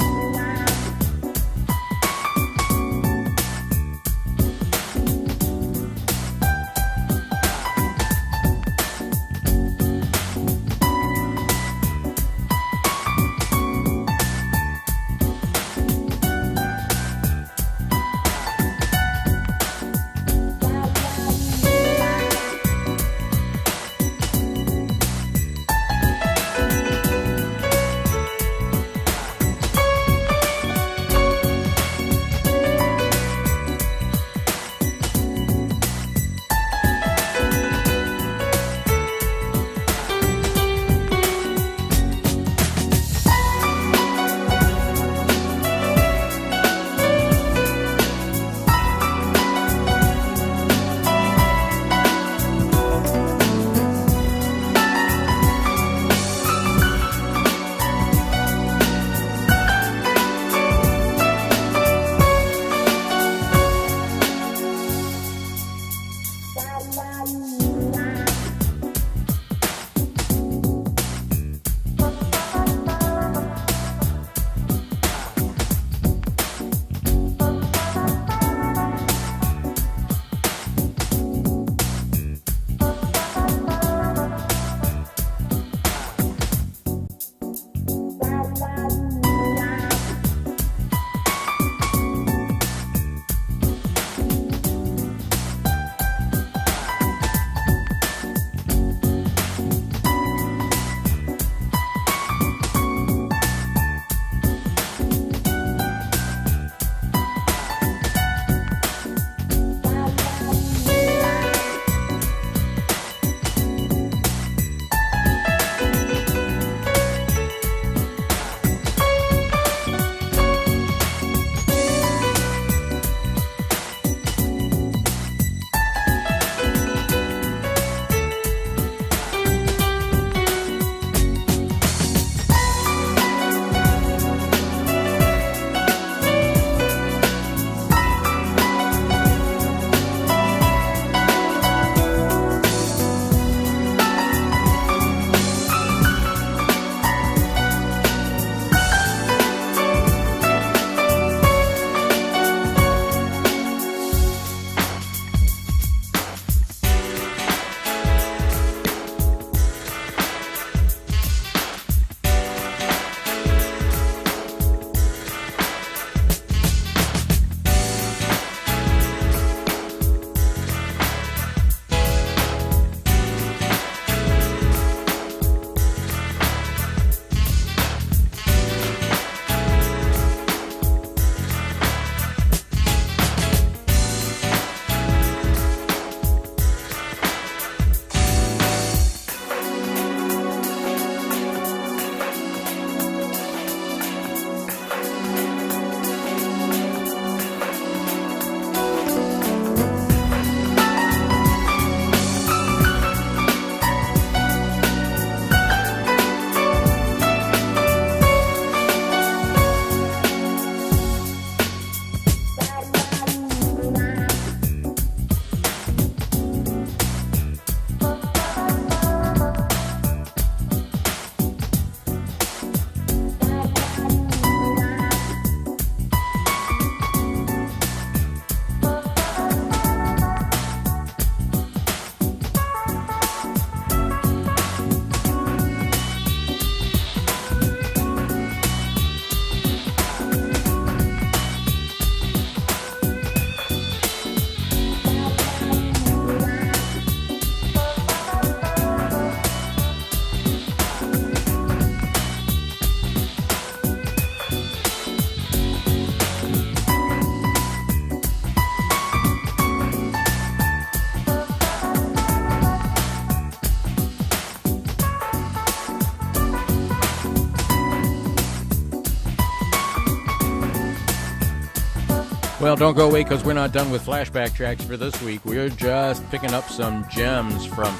Well, don't go away because we're not done with flashback tracks for this week. We're just picking up some gems from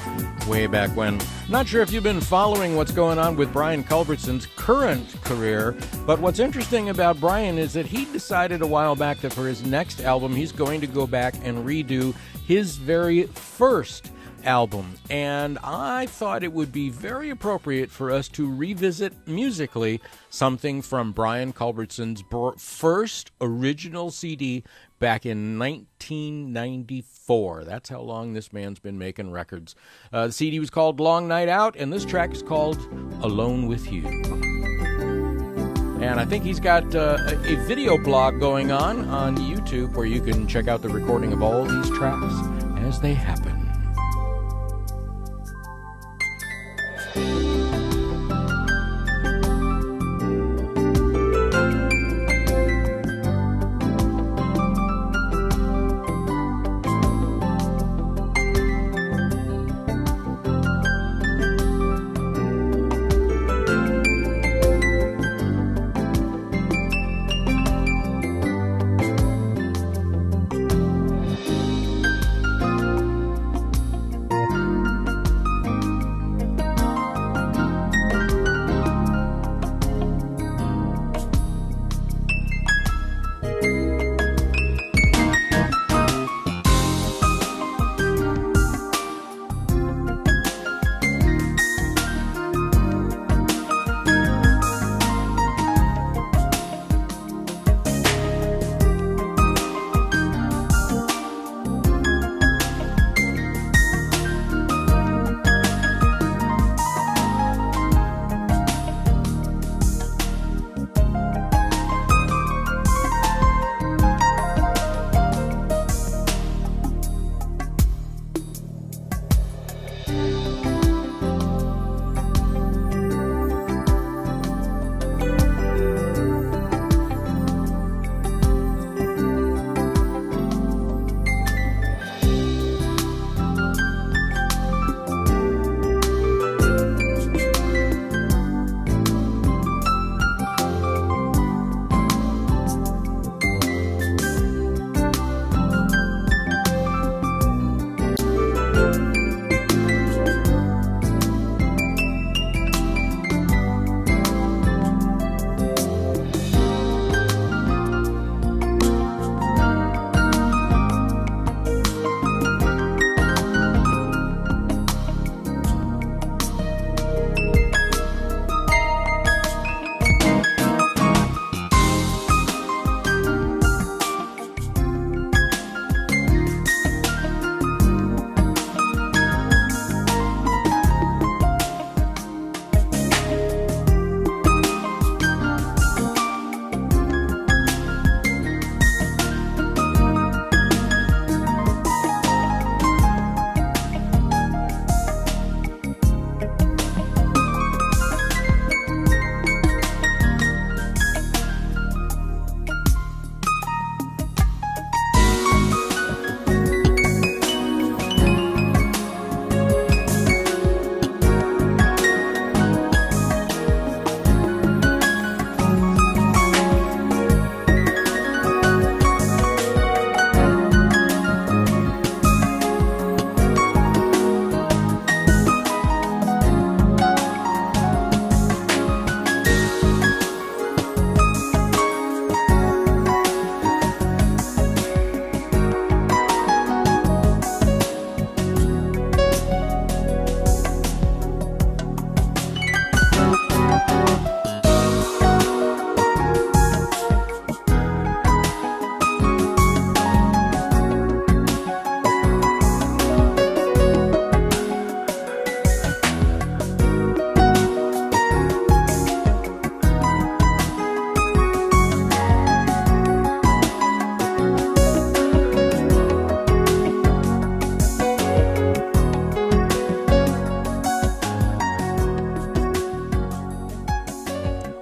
way back when. Not sure if you've been following what's going on with Brian Culbertson's current career, but what's interesting about Brian is that he decided a while back that for his next album, he's going to go back and redo his very first album. And I thought it would be very appropriate for us to revisit musically something from Brian Culbertson's first original CD back in 1994. That's how long this man's been making records. The CD was called Long Night Out, and this track is called Alone With You. And I think he's got a video blog going on YouTube where you can check out the recording of all these tracks as they happen.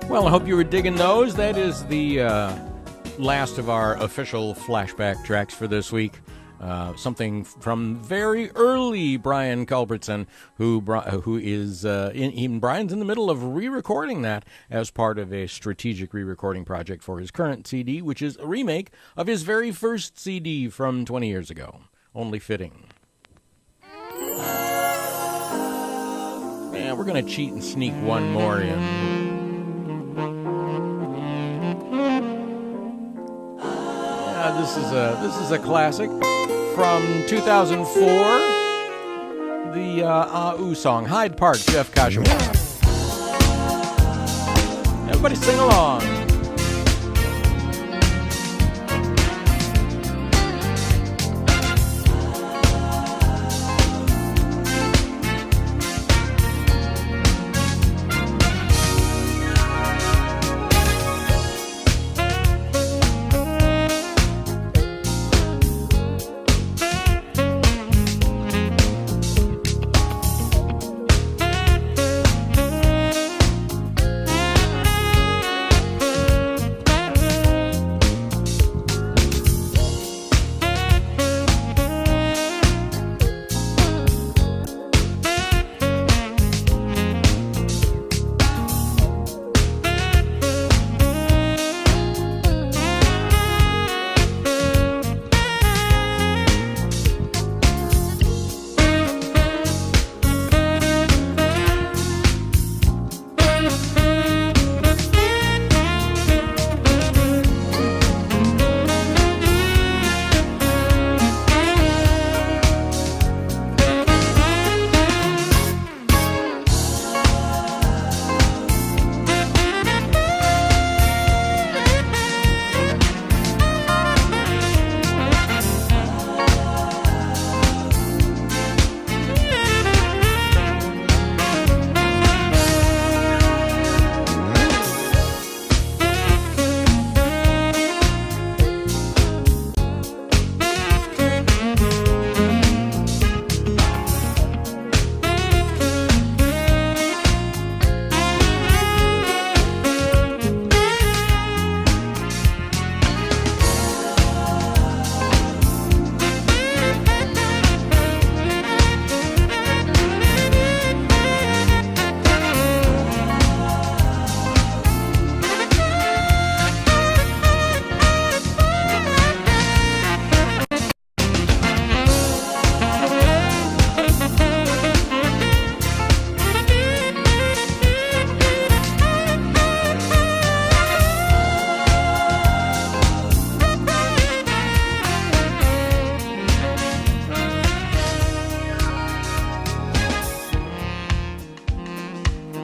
Well, I hope you were digging those. That is the last of our official flashback tracks for this week. something from very early Brian Culbertson, who is Brian's in the middle of re-recording that as part of a strategic re-recording project for his current CD, which is a remake of his very first CD from 20 years ago. Only fitting. Yeah, we're going to cheat and sneak one more in. Yeah, this is a classic from 2004. The Ah-Oo song, Hyde Park, Jeff Kashiwa. Everybody sing along.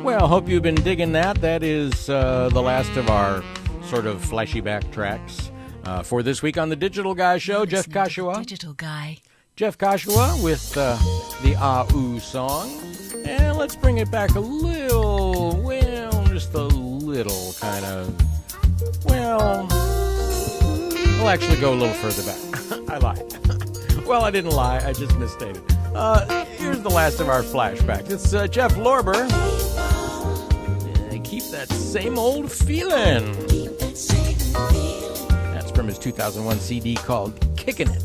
Well, hope you've been digging that. That is the last of our sort of flashy back tracks for this week on the Digital Guy Show. Jeff Kashiwa. Digital Guy. Jeff Kashiwa with the Ah-Oo song. And let's bring it back a little, well, just a little kind of, well, we'll actually go a little further back. I lied. Well, I didn't lie. I just misstated. Here's the last of our flashbacks. It's Jeff Lorber. Keep that same old feeling. That's from his 2001 CD called Kickin' It.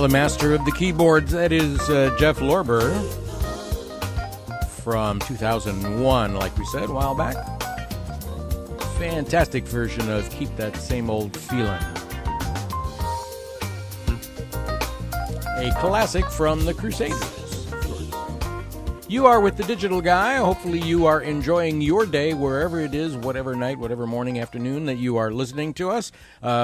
the master of the keyboards, that is Jeff Lorber from 2001, like we said a while back. Fantastic version of Keep That Same Old Feeling. A classic from the Crusaders. You are with the Digital Guy. Hopefully you are enjoying your day wherever it is, whatever night, whatever morning, afternoon that you are listening to us.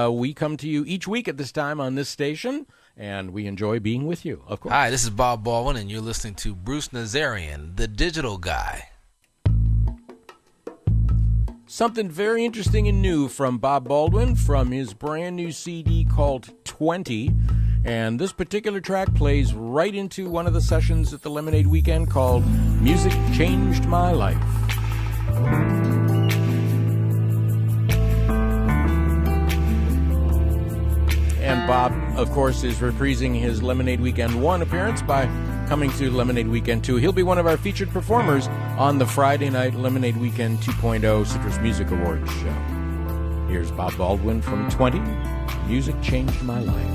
We come to you each week at this time on this station, and we enjoy being with you, of course. Hi, this is Bob Baldwin, and you're listening to Bruce Nazarian, the Digital Guy. Something very interesting and new from Bob Baldwin from his brand new CD called 20. And this particular track plays right into one of the sessions at the Lemonade Weekend called Music Changed My Life. And Bob, of course, is reprising his Lemonade Weekend 1 appearance by coming to Lemonade Weekend 2. He'll be one of our featured performers on the Friday night Lemonade Weekend 2.0 Citrus Music Awards show. Here's Bob Baldwin from 20, Music Changed My Life.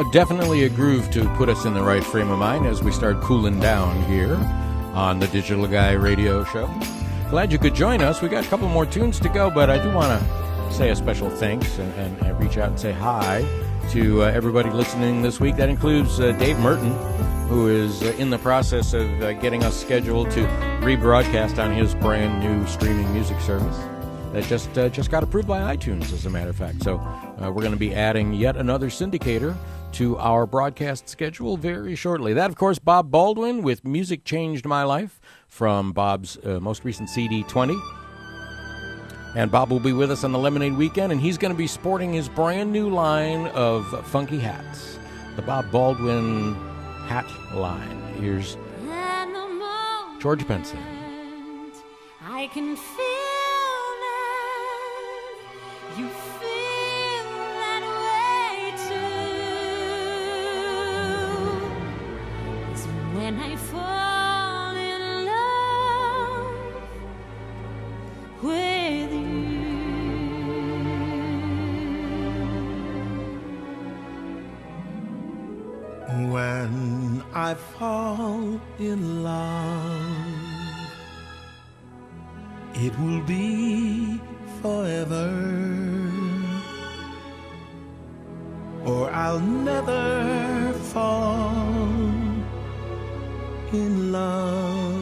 definitely a groove to put us in the right frame of mind as we start cooling down here on the Digital Guy Radio Show. Glad you could join us. We got a couple more tunes to go, but I do want to say a special thanks and reach out and say hi to everybody listening this week. That includes Dave Merton, who is in the process of getting us scheduled to rebroadcast on his brand new streaming music service that just got approved by iTunes, as a matter of fact. So we're going to be adding yet another syndicator to our broadcast schedule very shortly. That, of course, Bob Baldwin with Music Changed My Life from Bob's most recent CD, 20. And Bob will be with us on the Lemonade Weekend, and he's going to be sporting his brand new line of funky hats, the Bob Baldwin hat line. Here's George Benson. I can feel that you feel that way too. It's when I fall in love with you. When I fall in love, it will be forever, or I'll never fall in love.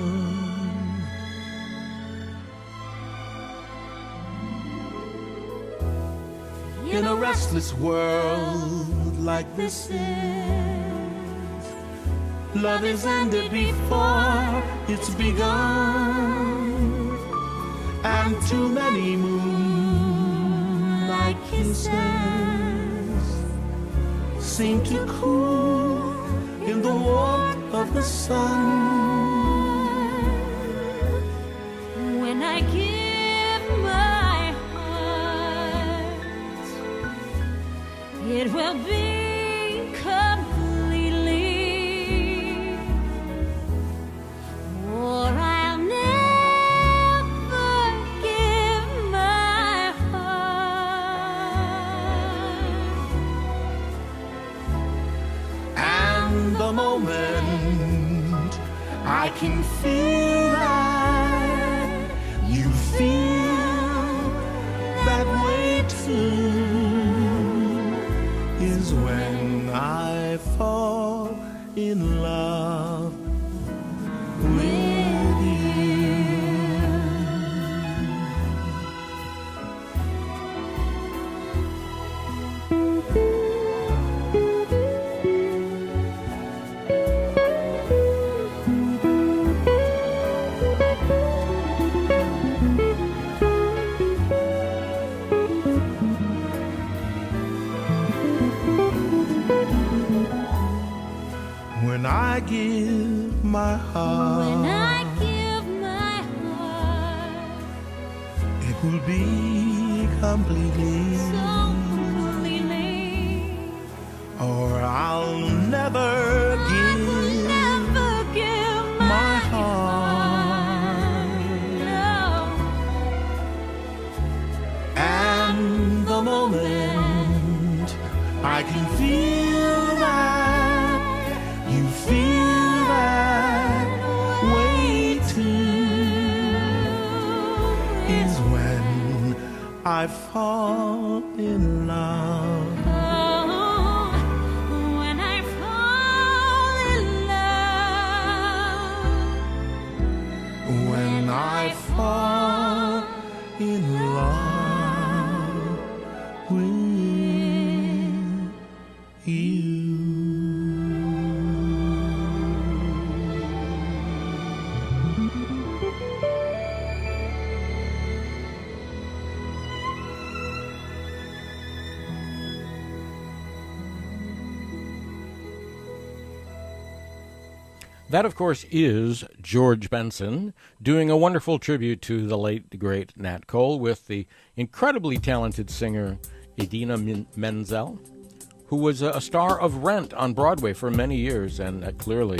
In a restless world like this is, love is ended before it's begun, and too many moonlight kisses seem to cool in the warmth of the sun. When I give my heart, it will be completely, or I'll never give my heart. And the moment I can feel that you feel that way too is when I fall in love with you. When I give my heart, When I give my heart, it will be completely, so completely, or I'll never give never give my heart. No. And the moment I can feel that you feel that way too is when I fall in love. Oh, when I fall in love, When I fall in love with you. That, of course, is George Benson doing a wonderful tribute to the late, great Nat Cole with the incredibly talented singer Idina Menzel, who was a star of Rent on Broadway for many years, and clearly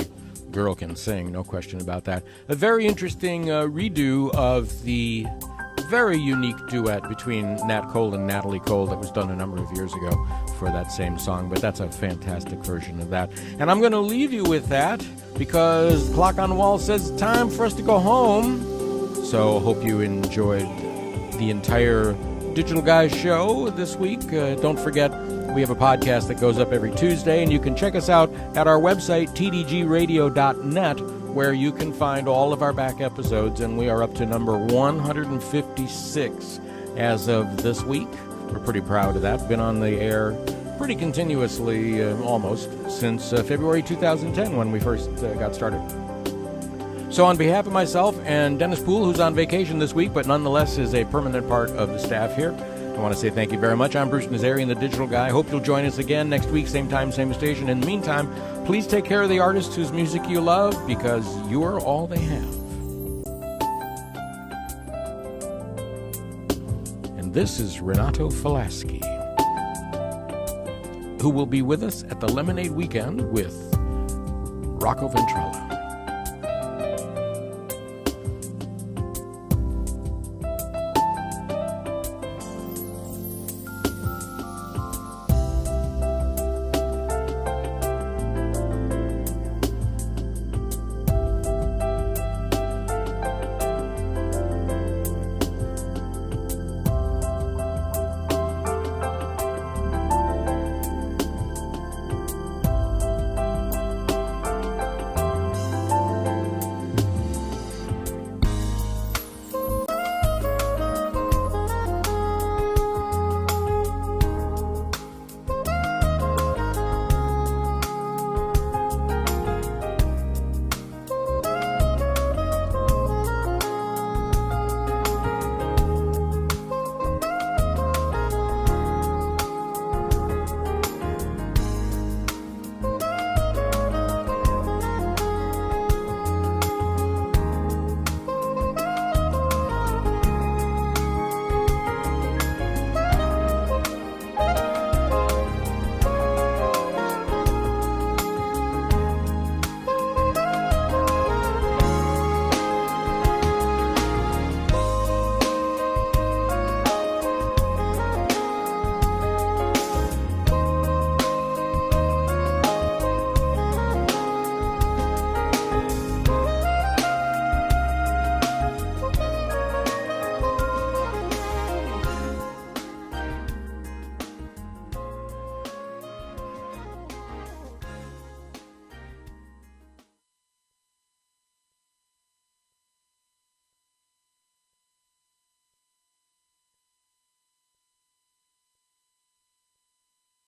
girl can sing, no question about that. A very interesting redo of the very unique duet between Nat Cole and Natalie Cole that was done a number of years ago for that same song, but that's a fantastic version of that. And I'm going to leave you with that because the clock on the wall says it's time for us to go home. So hope you enjoyed the entire Digital Guys show this week. Don't forget, we have a podcast that goes up every Tuesday, and you can check us out at our website, tdgradio.net, where you can find all of our back episodes, and we are up to number 156 as of this week. We're pretty proud of that. Been on the air pretty continuously, almost, since February 2010 when we first got started. So on behalf of myself and Dennis Poole, who's on vacation this week, but nonetheless is a permanent part of the staff here, I want to say thank you very much. I'm Bruce Nazarian, the Digital Guy. Hope you'll join us again next week, same time, same station. In the meantime, please take care of the artists whose music you love, because you're all they have. And this is Renato Falaschi, who will be with us at the Lemonade Weekend with Rocco Ventrella.